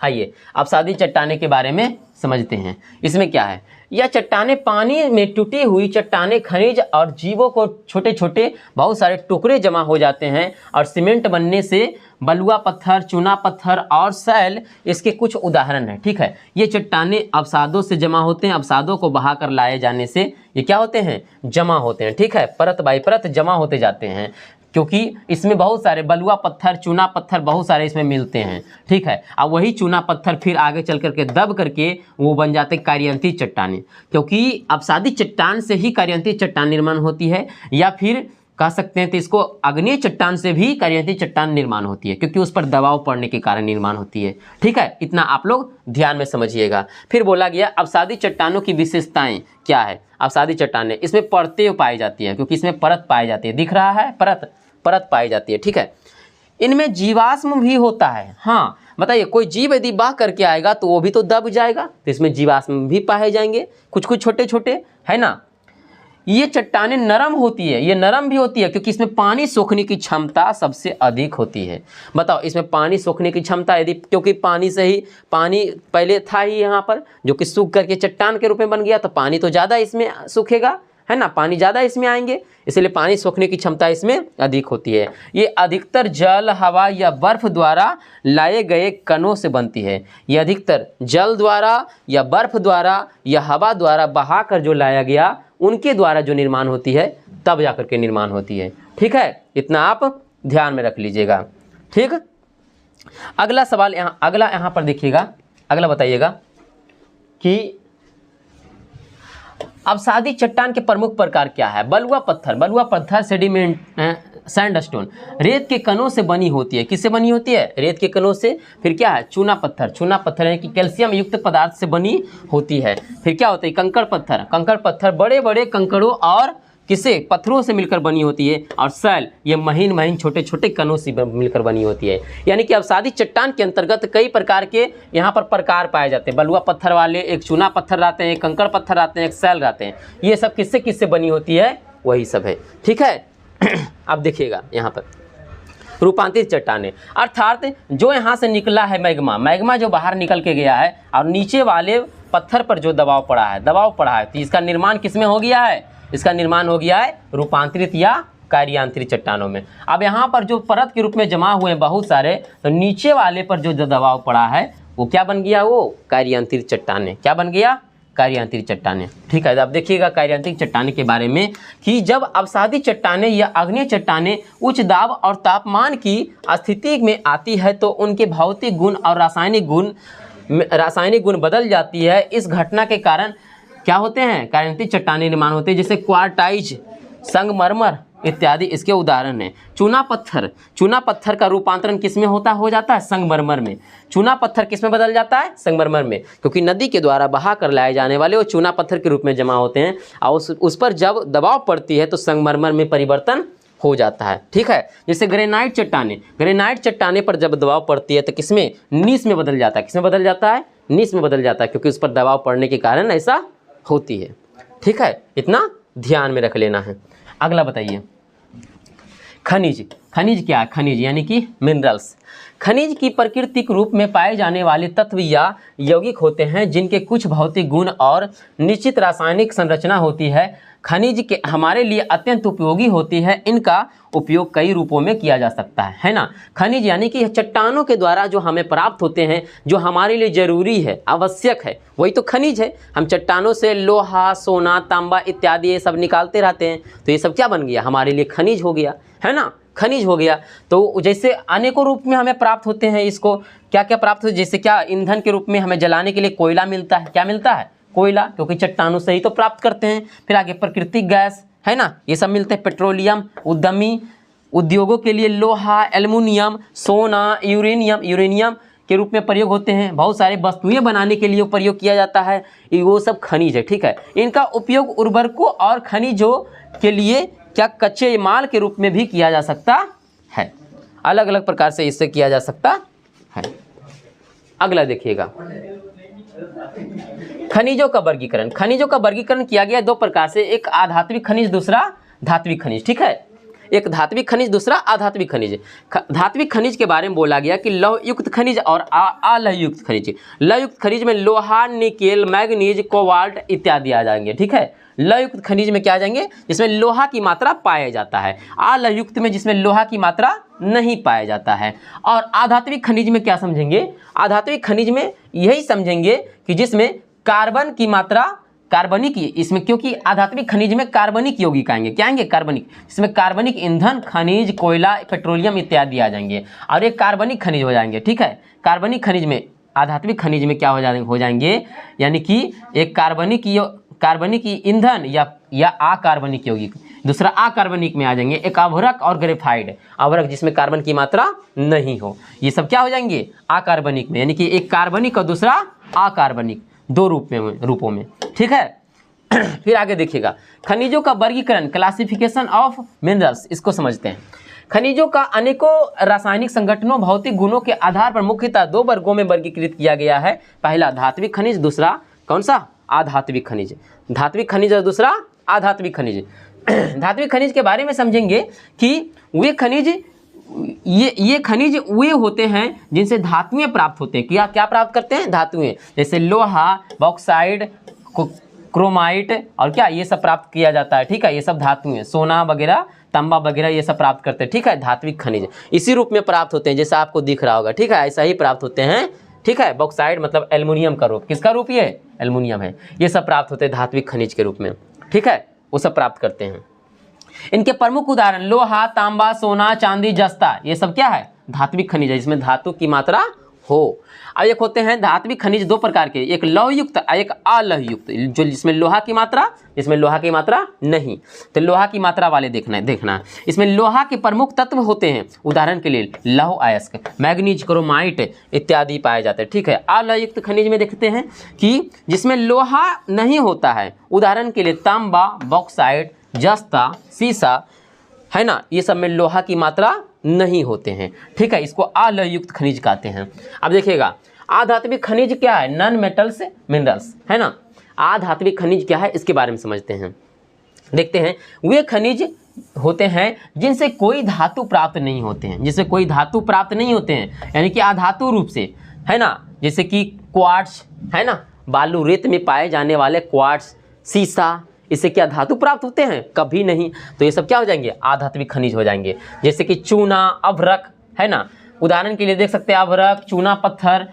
आइए अवसादी चट्टानें के बारे में समझते हैं। इसमें क्या है? यह चट्टानें पानी में टूटी हुई चट्टानें खनिज और जीवों को छोटे छोटे बहुत सारे टुकड़े जमा हो जाते हैं और सीमेंट बनने से बलुआ पत्थर, चूना पत्थर और सैल इसके कुछ उदाहरण हैं, ठीक है। ये चट्टानें अवसादों से जमा होते हैं। अवसादों को बहाकर लाए जाने से ये क्या होते हैं? जमा होते हैं, ठीक है, परत बाई परत जमा होते जाते हैं, क्योंकि इसमें बहुत सारे बलुआ पत्थर, चूना पत्थर बहुत सारे इसमें मिलते हैं, ठीक है। अब वही चूना पत्थर फिर आगे चल करके दब करके वो बन जाते हैं कार्यांतित चट्टानें, क्योंकि अवसादी चट्टान से ही कार्यांतित चट्टान निर्माण होती है, या फिर कह सकते हैं तो इसको आग्नेय चट्टान से भी कार्यांतित चट्टान निर्माण होती है, क्योंकि उस पर दबाव पड़ने के कारण निर्माण होती है, ठीक है। इतना आप लोग ध्यान में समझिएगा। फिर बोला गया अवसादी चट्टानों की विशेषताएं क्या है? अवसादी चट्टानें इसमें परतें पाई जाती है, क्योंकि इसमें परत पाई जाती है, दिख रहा है, परत पाई जाती है, ठीक है। इनमें जीवाश्म भी होता है। हाँ बताइए, कोई जीव यदि बह करके आएगा तो वो भी तो दब जाएगा, तो इसमें जीवाश्म भी पाए जाएंगे, कुछ कुछ छोटे छोटे, है ना। ये चट्टानें नरम होती है, ये नरम भी होती है क्योंकि इसमें पानी सोखने की क्षमता सबसे अधिक होती है। बताओ, इसमें पानी सोखने की क्षमता यदि, क्योंकि पानी से ही, पानी पहले था ही यहाँ पर जो कि सूख करके चट्टान के रूप में बन गया, तो पानी तो ज़्यादा इसमें सूखेगा, है ना, पानी ज़्यादा इसमें आएंगे, इसलिए पानी सोखने की क्षमता इसमें अधिक होती है। ये अधिकतर जल, हवा या बर्फ द्वारा लाए गए कणों से बनती है। ये अधिकतर जल द्वारा या बर्फ द्वारा या हवा द्वारा बहा कर जो लाया गया उनके द्वारा जो निर्माण होती है, तब जाकर के निर्माण होती है, ठीक है। इतना आप ध्यान में रख लीजिएगा, ठीक। अगला सवाल यहाँ पर देखिएगा, अगला बताइएगा कि अवसादी चट्टान के प्रमुख प्रकार क्या है? बलुआ पत्थर सेडिमेंट, सैंडस्टोन रेत के कणों से बनी होती है। किससे बनी होती है? रेत के कणों से। फिर क्या है? चूना पत्थर यानी कि कैल्शियम युक्त पदार्थ से बनी होती है। फिर क्या होता है? कंकड़ पत्थर बड़े बड़े कंकड़ों और किसे? पत्थरों से मिलकर बनी होती है। और सैल ये महीन छोटे छोटे कणों से मिलकर बनी होती है। यानी कि अवसादी चट्टान के अंतर्गत कई प्रकार के यहाँ पर प्रकार पाए जाते हैं। बलुआ पत्थर वाले, एक चूना पत्थर रहते हैं, एक कंकड़ पत्थर रहते हैं, एक सैल रहते हैं। ये सब किससे बनी होती है? वही सब है, ठीक है। अब देखिएगा यहाँ पर रूपांतरित चट्टानें, अर्थात जो यहाँ से निकला है मैग्मा जो बाहर निकल के गया है और नीचे वाले पत्थर पर जो दबाव पड़ा है तो इसका निर्माण किस में हो गया है? इसका निर्माण हो गया है रूपांतरित या कार्यांतरित चट्टानों में। अब यहाँ पर जो परत के रूप में जमा हुए हैं बहुत सारे, तो नीचे वाले पर जो दबाव पड़ा है वो क्या बन गया? वो कार्यांतरित चट्टानें। क्या बन गया? कार्यांतरित चट्टानें। ठीक है, अब देखिएगा कार्यांतरित चट्टानें के बारे में कि जब अवसादी चट्टानें या अग्नेय चट्टानें उच्च दाब और तापमान की स्थिति में आती है तो उनके भौतिक गुण और रासायनिक गुण बदल जाती है। इस घटना के कारण क्या होते हैं? कार्यांतरित चट्टानें निर्माण होते हैं, जैसे क्वार्टाइज, संगमरमर इत्यादि इसके उदाहरण हैं। चूना पत्थर का रूपांतरण किस में हो जाता है? संगमरमर में। चूना पत्थर किस में बदल जाता है? संगमरमर में, क्योंकि नदी के द्वारा बहा कर लाए जाने वाले वो चूना पत्थर के रूप में जमा होते हैं और उस पर जब दबाव पड़ती है तो संगमरमर में परिवर्तन हो जाता है। ठीक है, जैसे ग्रेनाइट चट्टाने पर जब दबाव पड़ती है तो किसमें? नीस में बदल जाता है। किसमें बदल जाता है? नीस में बदल जाता है, क्योंकि उस पर दबाव पड़ने के कारण ऐसा होती है। ठीक है, इतना ध्यान में रख लेना है। अगला बताइए, खनिज क्या है? खनिज यानी कि मिनरल्स। खनिज की प्राकृतिक रूप में पाए जाने वाले तत्व या यौगिक होते हैं जिनके कुछ भौतिक गुण और निश्चित रासायनिक संरचना होती है। खनिज के हमारे लिए अत्यंत उपयोगी होती है। इनका उपयोग कई रूपों में किया जा सकता है ना। खनिज यानी कि चट्टानों के द्वारा जो हमें प्राप्त होते हैं, जो हमारे लिए ज़रूरी है, आवश्यक है, वही तो खनिज है। हम चट्टानों से लोहा, सोना, तांबा इत्यादि ये सब निकालते रहते हैं, तो ये सब क्या बन गया? हमारे लिए खनिज हो गया, है ना, खनिज हो गया। तो जैसे अनेकों रूप में हमें प्राप्त होते हैं, इसको क्या क्या प्राप्त होते हैं? जैसे क्या ईंधन के रूप में हमें जलाने के लिए कोयला मिलता है। क्या मिलता है? कोयला, क्योंकि चट्टानों से ही तो प्राप्त करते हैं। फिर आगे प्राकृतिक गैस, है ना, ये सब मिलते हैं। पेट्रोलियम, उद्यमी उद्योगों के लिए लोहा, एल्युमिनियम, सोना, यूरेनियम के रूप में प्रयोग होते हैं। बहुत सारे वस्तुएं बनाने के लिए प्रयोग किया जाता है, वो सब खनिज है। ठीक है, इनका उपयोग उर्वरकों और खनिजों के लिए क्या कच्चे माल के रूप में भी किया जा सकता है। अलग अलग प्रकार से इससे किया जा सकता है। अगला देखिएगा, खनिजों का वर्गीकरण किया गया दो प्रकार से, एक आधात्विक खनिज, दूसरा धात्विक खनिज। ठीक है, एक धात्विक खनिज, दूसरा अधात्विक खनिज। धात्विक खनिज के बारे में बोला गया कि लौहयुक्त खनिज और अलौहयुक्त खनिज। लौहयुक्त खनिज में लोहा, निकेल, मैग्नीज, कोबाल्ट इत्यादि आ जाएंगे। ठीक है, लौहयुक्त खनिज में क्या आ जाएंगे? जिसमें लोहा की मात्रा पाया जाता है। अलौहयुक्त में जिसमें लोहा की मात्रा नहीं पाया जाता है। और आधात्विक खनिज में क्या समझेंगे? आधात्विक खनिज में यही समझेंगे कि जिसमें कार्बन की मात्रा कार्बनिक, इसमें क्योंकि आधात्विक खनिज में कार्बनिक यौगिक आएंगे। क्या आएंगे? कार्बनिक। इसमें कार्बनिक ईंधन, खनिज, कोयला, पेट्रोलियम इत्यादि आ जाएंगे और ये कार्बनिक खनिज हो जाएंगे। ठीक है, कार्बनिक खनिज में, आधात्विक खनिज में क्या हो जाएंगे? यानी कि एक कार्बनिक ईंधन या अकार्बनिक यौगिक, दूसरा अकार्बनिक में आ जाएंगे। एक अभ्रक और ग्रेफाइड, अभ्रक जिसमें कार्बन की मात्रा नहीं हो, ये सब क्या हो जाएंगे? अकार्बनिक में। यानी कि एक कार्बनिक और दूसरा अकार्बनिक, दो रूपों में। ठीक है, फिर आगे देखिएगा, खनिजों का वर्गीकरण, क्लासिफिकेशन ऑफ मिनरल्स, इसको समझते हैं। खनिजों का अनेकों रासायनिक संगठनों, भौतिक गुणों के आधार पर मुख्यतः दो वर्गों में वर्गीकृत किया गया है। पहला धात्विक खनिज, दूसरा कौन सा? आधात्विक खनिज। धात्विक खनिज और दूसरा आधात्विक खनिज। धात्विक खनिज के बारे में समझेंगे कि वे खनिज, ये खनिज वे होते हैं जिनसे धातुएं प्राप्त होते हैं। क्या प्राप्त करते हैं? धातुएं, जैसे लोहा, बॉक्साइड, क्रोमाइट और क्या, ये सब प्राप्त किया जाता है। ठीक है, ये सब धातुएं, सोना वगैरह, तांबा वगैरह, ये सब प्राप्त करते हैं। ठीक है, धात्विक खनिज इसी रूप में प्राप्त होते हैं, जैसा आपको दिख रहा होगा। ठीक है, ऐसा ही प्राप्त होते हैं। ठीक है, बॉक्साइड मतलब एल्युमिनियम का रूप। किसका रूप? ये एल्युमिनियम है। ये सब प्राप्त होते हैं धात्विक खनिज के रूप में। ठीक है, वो सब प्राप्त करते हैं। इनके प्रमुख उदाहरण लोहा, तांबा, सोना, चांदी, जस्ता, ये सब क्या है? धात्विक खनिज है, जिसमें धातु की मात्रा हो। अब एक होते हैं धात्विक खनिज दो प्रकार के, एक लौहयुक्त, एक अलौहयुक्त, जो जिसमें लोहा की मात्रा, जिसमें लोहा की मात्रा नहीं। तो लोहा की मात्रा वाले देखना। इसमें लोहा के प्रमुख तत्व होते हैं, उदाहरण के लिए लौह अयस्क, मैग्नीज, क्रोमाइट इत्यादि पाए जाते हैं। ठीक है, अलौहयुक्त खनिज में देखते हैं कि जिसमें लोहा नहीं होता है, उदाहरण के लिए तांबा, बॉक्साइट, जस्ता, सीसा, है ना, ये सब में लोहा की मात्रा नहीं होते हैं। ठीक है, इसको अलौहयुक्त खनिज कहते हैं। अब देखिएगा, आधात्विक खनिज क्या है? नॉन मेटल्स मिनरल्स, है ना। आधात्विक खनिज क्या है, इसके बारे में समझते हैं। देखते हैं, वे खनिज होते हैं जिनसे कोई धातु प्राप्त नहीं होते हैं, जिससे कोई धातु प्राप्त नहीं होते हैं, यानी कि अधातु रूप से, है ना, जैसे कि क्वार्ट्ज, है ना, बालू रेत में पाए जाने वाले क्वार्ट्ज, सीसा, इससे क्या धातु प्राप्त होते हैं? कभी नहीं। तो ये सब क्या हो जाएंगे? आधात्विक खनिज हो जाएंगे। जैसे कि चूना, अभ्रक, है ना, उदाहरण के लिए देख सकते हैं अभ्रक, चूना पत्थर,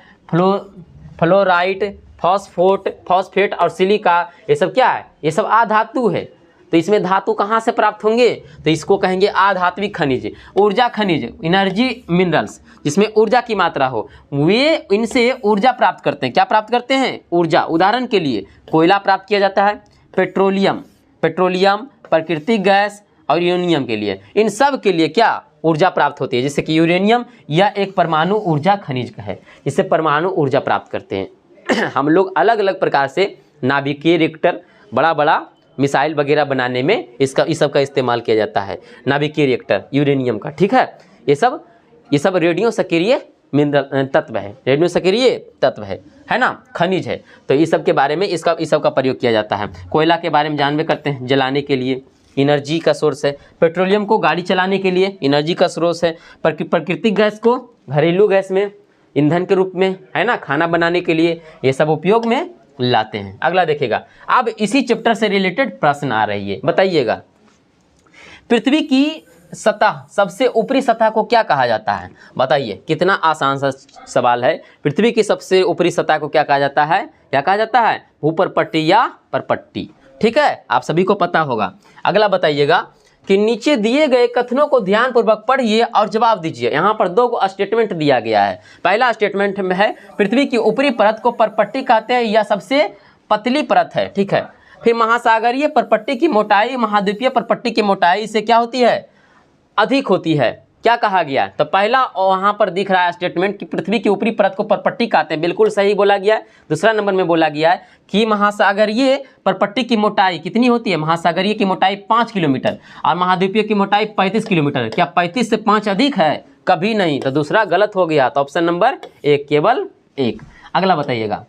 फ्लोराइट, फॉस्फेट और सिलिका, ये सब क्या है? ये सब आधातु है। तो इसमें धातु कहाँ से प्राप्त होंगे? तो इसको कहेंगे आधात्विक खनिज। ऊर्जा खनिज, एनर्जी मिनरल्स, जिसमें ऊर्जा की मात्रा हो, वे इनसे ऊर्जा प्राप्त करते हैं। क्या प्राप्त करते हैं? ऊर्जा। उदाहरण के लिए कोयला प्राप्त किया जाता है, पेट्रोलियम, प्राकृतिक गैस और यूरेनियम के लिए, इन सब के लिए क्या ऊर्जा प्राप्त होती है। जैसे कि यूरेनियम या एक परमाणु ऊर्जा खनिज का है, इससे परमाणु ऊर्जा प्राप्त करते हैं। हम लोग अलग अलग प्रकार से नाभिकीय रिएक्टर, बड़ा मिसाइल वगैरह बनाने में इस सब का इस्तेमाल किया जाता है, नाभिकीय रिएक्टर यूरेनियम का, ठीक है। ये सब रेडियो सक्रिय मिनरल तत्व है, रेडियो सक्रिय तत्व है ना, खनिज है। तो इस सब के बारे में इस सब का प्रयोग किया जाता है। कोयला के बारे में जानवे करते हैं, जलाने के लिए एनर्जी का सोर्स है। पेट्रोलियम को गाड़ी चलाने के लिए एनर्जी का सोर्स है। प्राकृतिक गैस को घरेलू गैस में ईंधन के रूप में, है ना, खाना बनाने के लिए ये सब उपयोग में लाते हैं। अगला देखिएगा, अब इसी चैप्टर से रिलेटेड प्रश्न आ रही है, बताइएगा। पृथ्वी की सतह, सबसे ऊपरी सतह को क्या कहा जाता है? बताइए, कितना आसान सा सवाल है। पृथ्वी की सबसे ऊपरी सतह को क्या कहा जाता है? क्या कहा जाता है? भूपर्पट्टी या परपट्टी, ठीक है, आप सभी को पता होगा। अगला बताइएगा कि नीचे दिए गए कथनों को ध्यानपूर्वक पढ़िए और जवाब दीजिए। यहाँ पर 2 स्टेटमेंट दिया गया है। पहला स्टेटमेंट में है पृथ्वी की ऊपरी परत को परपट्टी कहते हैं, यह सबसे पतली परत है, ठीक है। फिर महासागरीय परपट्टी की मोटाई महाद्वीपीय परपट्टी की मोटाई से क्या होती है? अधिक होती है। क्या कहा गया? तो पहला वहाँ पर दिख रहा है स्टेटमेंट कि पृथ्वी की ऊपरी परत को परपट्टी कहते हैं, बिल्कुल सही बोला गया है। दूसरा नंबर में बोला गया है कि महासागरीय परपट्टी की मोटाई कितनी होती है? महासागरीय की मोटाई 5 किलोमीटर और महाद्वीपीय की मोटाई 35 किलोमीटर। क्या 35 से 5 अधिक है? कभी नहीं। तो दूसरा गलत हो गया। तो ऑप्शन नंबर 1, केवल 1। अगला बताइएगा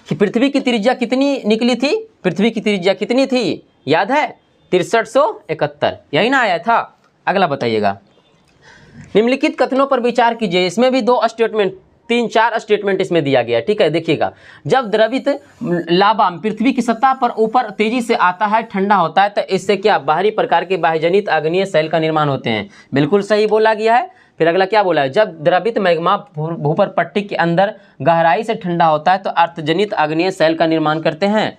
कि पृथ्वी की त्रिज्या कितनी निकली थी? पृथ्वी की त्रिज्या कितनी थी? याद है? 6371, यही ना आया था। अगला बताइएगा, निम्नलिखित कथनों पर विचार कीजिए। इसमें भी 2 स्टेटमेंट, 3-4 स्टेटमेंट इसमें दिया गया, ठीक है। देखिएगा, जब द्रवित लावा पृथ्वी की सतह पर ऊपर तेजी से आता है, ठंडा होता है, तो इससे क्या बाहरी प्रकार के बाह्यजनित आग्नेय शैल का निर्माण होते हैं। बिल्कुल सही बोला गया है। फिर अगला क्या बोला है? जब द्रवित मैग्मा भूपर्पट्टी के अंदर गहराई से ठंडा होता है तो अर्धजनित आग्नेय शैल का निर्माण करते हैं।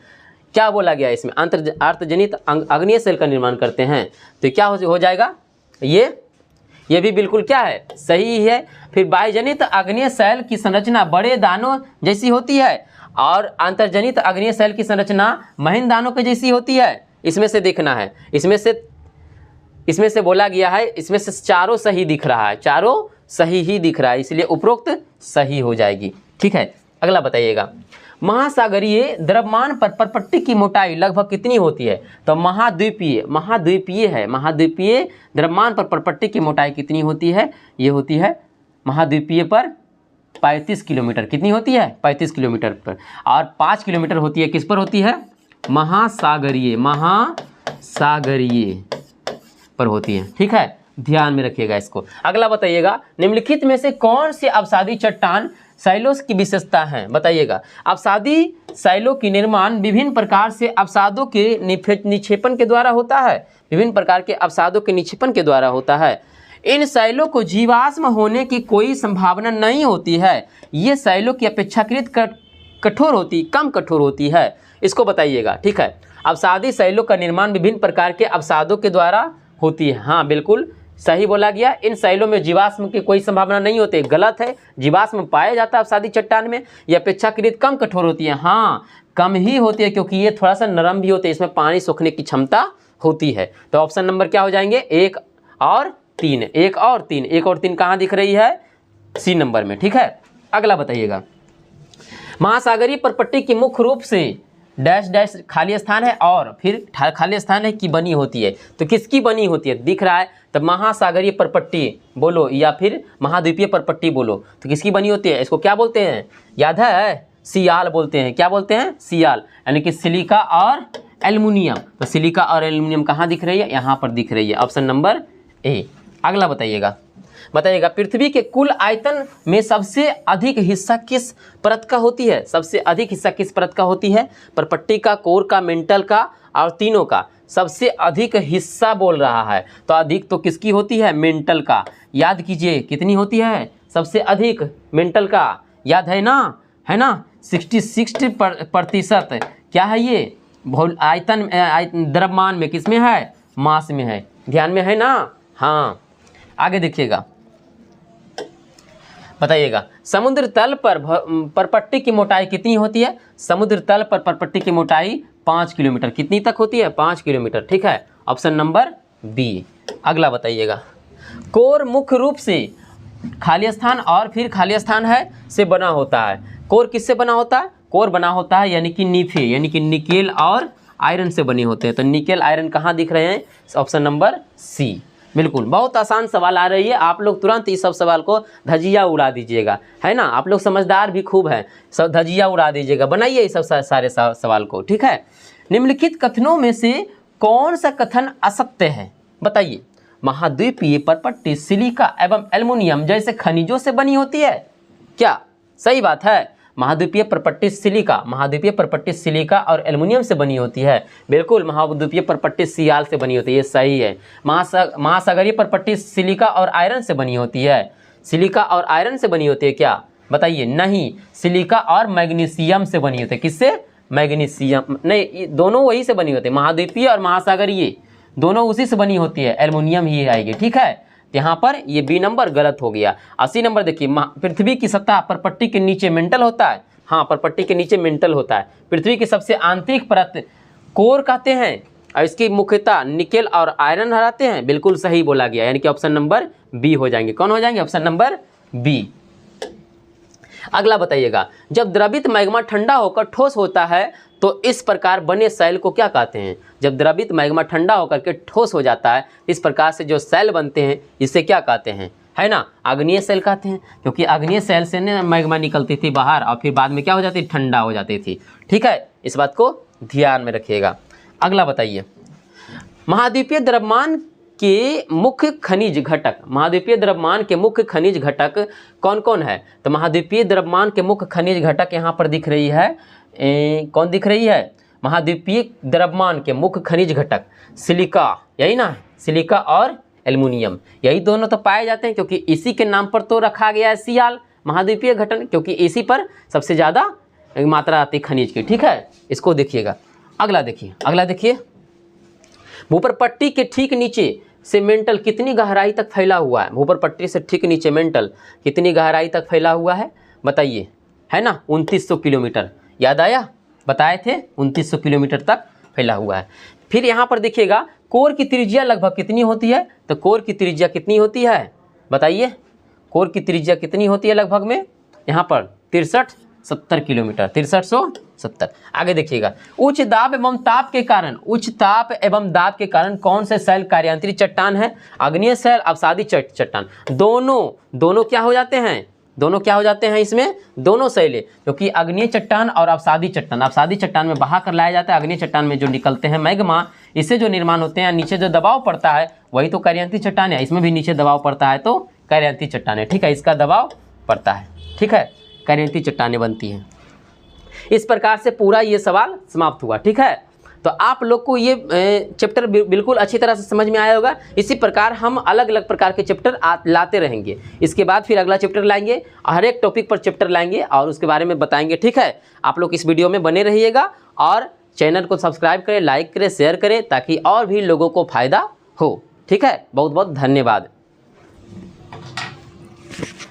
क्या बोला गया इसमें? अर्धजनित आग्नेय शैल का निर्माण करते हैं। तो क्या हो जाएगा? ये भी बिल्कुल क्या है? सही है। फिर बाह्यजनित आग्नेय शैल की संरचना बड़े दानों जैसी होती है और अंतर्जनित आग्नेय शैल की संरचना महीन दानों के जैसी होती है। इसमें से देखना है, इसमें से बोला गया है, इसमें से चारों सही दिख रहा है, चारों सही ही दिख रहा है, इसलिए उपरोक्त सही हो जाएगी, ठीक है। अगला बताइएगा, महासागरीय द्रव्यमान पर परपट्टी की मोटाई लगभग कितनी होती है? तो महाद्वीपीय है, महाद्वीपीय द्रव्यमान पर परपट्टी की मोटाई कितनी होती है? ये होती है महाद्वीपीय पर 35 किलोमीटर। कितनी होती है? 35 किलोमीटर पर। और 5 किलोमीटर होती है किस पर होती है? महासागरीय पर होती है, ठीक है, ध्यान में रखिएगा इसको। अगला बताइएगा, निम्नलिखित में से कौन सी अवसादी चट्टान शैलों की विशेषता है? बताइएगा। अवसादी शैलों की निर्माण विभिन्न प्रकार से अवसादों के निक्षेपण के द्वारा होता है, विभिन्न प्रकार के अवसादों के निक्षेपण के द्वारा होता है। इन शैलों को जीवाश्म होने की कोई संभावना नहीं होती है। ये शैलों की अपेक्षाकृत कम कठोर होती है। इसको बताइएगा, ठीक है। अवसादी शैलों का निर्माण विभिन्न प्रकार के अवसादों के द्वारा होती है। हाँ, बिल्कुल सही बोला गया। इन शैलों में जीवाश्म की कोई संभावना नहीं होती, गलत है। जीवाश्म पाया जाता है अवसादी चट्टान में। यह अपेक्षाकृत कम कठोर होती है। हाँ, कम ही होती है क्योंकि ये थोड़ा सा नरम भी होते हैं, इसमें पानी सोखने की क्षमता होती है। तो ऑप्शन नंबर क्या हो जाएंगे? 1 और 3। 1 और 3, 1 और 3 कहाँ दिख रही है? सी नंबर में, ठीक है। अगला बताइएगा, महासागरीय परपट्टी की मुख्य रूप से डैश डैश खाली स्थान है और फिर खाली स्थान है की बनी होती है। तो किसकी बनी होती है? दिख रहा है, तो महासागरीय परपट्टी बोलो या फिर महाद्वीपीय परपट्टी बोलो, तो किसकी बनी होती है? इसको क्या बोलते हैं? याद है? सियाल बोलते हैं। क्या बोलते हैं? सियाल, यानी कि सिलिका और एल्युमिनियम। तो सिलिका और एल्युमिनियम कहाँ दिख रही है? यहाँ पर दिख रही है, ऑप्शन नंबर ए। अगला बताइएगा, पृथ्वी के कुल आयतन में सबसे अधिक हिस्सा किस परत का होती है? सबसे अधिक हिस्सा किस परत का होती है? परपट्टी का, कोर का, मेंटल का और तीनों का। सबसे अधिक हिस्सा बोल रहा है, तो अधिक तो किसकी होती है? मेंटल का। याद कीजिए कितनी होती है सबसे अधिक? मेंटल का, याद है ना? 66% क्या है ये? आयतन द्रव्यमान में किसमें है? मास में है। ध्यान में है ना? हाँ, आगे देखिएगा, बताइएगा समुद्र तल पर परपट्टी की मोटाई कितनी होती है? समुद्र तल पर परपट्टी की मोटाई 5 किलोमीटर। कितनी तक होती है? 5 किलोमीटर। ठीक है, ऑप्शन नंबर बी। अगला बताइएगा, कोर मुख्य रूप से खाली स्थान और फिर खाली स्थान है से बना होता है। कोर किससे बना होता है? कोर बना होता है यानी कि नीफे, यानी कि निकेल और आयरन से बने होते हैं। तो निकेल आयरन कहाँ दिख रहे हैं? Option number C. बिल्कुल, बहुत आसान सवाल आ रही है, आप लोग तुरंत इस सब सवाल को धजिया उड़ा दीजिएगा, है ना? आप लोग समझदार भी खूब हैं, सब धजिया उड़ा दीजिएगा, बनाइए इस सब सारे सवाल को। ठीक है, निम्नलिखित कथनों में से कौन सा कथन असत्य है? बताइए। महाद्वीपीय परपट्टी सिलिका एवं एल्युमिनियम जैसे खनिजों से बनी होती है। क्या सही बात है? महाद्वीपीय परपट्टी सिलिका और एल्युमिनियम से बनी होती है। बिल्कुल, महाद्वीपीय परपट्टी सियाल से बनी होती है, ये सही है। महासागरीय परपट्टी सिलिका और आयरन से बनी होती है। सिलिका और आयरन से बनी होती है क्या? बताइए। नहीं, सिलिका और मैग्नीशियम से बनी होती है। किससे? मैग्नीशियम नहीं, दोनों वही से बनी होती है। महाद्वीपीय और महासागरीय दोनों उसी से बनी होती है, एल्युमिनियम ही आएगी। ठीक है, यहाँ पर ये बी नंबर गलत हो गया। 80 नंबर देखिए, पृथ्वी की सतह परपट्टी के नीचे मेंटल होता है। हाँ, परपट्टी के नीचे मेंटल होता है। पृथ्वी की सबसे आंतरिक परत कोर कहते हैं और इसकी मुख्यतः निकेल और आयरन हराते हैं। बिल्कुल सही बोला गया, यानी कि ऑप्शन नंबर बी हो जाएंगे। कौन हो जाएंगे? Option number B. अगला बताइएगा, जब द्रवित मैग्मा ठंडा होकर ठोस होता है तो इस प्रकार बने सेल को क्या कहते हैं? जब द्रवित मैग्मा ठंडा होकर के ठोस हो जाता है, इस प्रकार से जो सेल बनते हैं, इसे क्या कहते हैं? है ना? आग्नेय सेल कहते हैं, क्योंकि आग्नेय सेल से ना मैग्मा निकलती थी बाहर और फिर बाद में क्या हो जाती? ठंडा हो जाती थी। ठीक है, इस बात को ध्यान में रखिएगा। अगला बताइए, महाद्वीपीय द्रव्यमान के मुख्य खनिज घटक। महाद्वीपीय द्रव्यमान के मुख्य खनिज घटक कौन कौन है? तो महाद्वीपीय द्रव्यमान के मुख्य खनिज घटक यहाँ पर दिख रही है। कौन दिख रही है? महाद्वीपीय द्रव्यमान के मुख्य खनिज घटक सिलिका, यही ना? सिलिका और एल्युमिनियम, यही दोनों तो पाए जाते हैं, क्योंकि इसी के नाम पर तो रखा गया है सियाल, महाद्वीपीय घटन, क्योंकि इसी पर सबसे ज़्यादा मात्रा आती है खनिज की। ठीक है, इसको देखिएगा। अगला देखिए, भूपरपट्टी के ठीक नीचे से मेंटल कितनी गहराई तक फैला हुआ है? भूपरपट्टी से ठीक नीचे मेंटल कितनी गहराई तक फैला हुआ है? बताइए, है ना? 2900 किलोमीटर। याद आया? बताए थे 2900 किलोमीटर तक फैला हुआ है। फिर यहाँ पर देखिएगा, कोर की त्रिज्या लगभग कितनी होती है? तो कोर की त्रिज्या कितनी होती है? बताइए, कोर की त्रिज्या कितनी होती है लगभग में? यहाँ पर 6370 किलोमीटर, 6370। आगे देखिएगा, उच्च दाब एवं ताप के कारण कौन से सेल कार्यांतरित चट्टान है? आग्नेय सेल, अवसादी चट्टान। दोनों क्या हो जाते हैं? दोनों क्या हो जाते हैं इसमें? दोनों शैलें, क्योंकि अग्नेय चट्टान और अवसादी चट्टान में बहा कर लाया जाता है। अग्नेय चट्टान में जो निकलते हैं मैग्मा, इससे जो निर्माण होते हैं, नीचे जो दबाव पड़ता है वही तो कार्यांतिक चट्टान है। इसमें भी नीचे दबाव पड़ता है तो कार्यांतिक चट्टान है। ठीक है, इसका दबाव पड़ता है। ठीक है, कार्यांतिक चट्टानें बनती हैं। इस प्रकार से पूरा ये सवाल समाप्त हुआ। ठीक है, तो आप लोग को ये चैप्टर बिल्कुल अच्छी तरह से समझ में आया होगा। इसी प्रकार हम अलग अलग प्रकार के चैप्टर लाते रहेंगे। इसके बाद फिर अगला चैप्टर लाएंगे, हर एक टॉपिक पर चैप्टर लाएंगे और उसके बारे में बताएंगे। ठीक है, आप लोग इस वीडियो में बने रहिएगा और चैनल को सब्सक्राइब करें, लाइक करें, शेयर करें, ताकि और भी लोगों को फ़ायदा हो। ठीक है, बहुत बहुत धन्यवाद।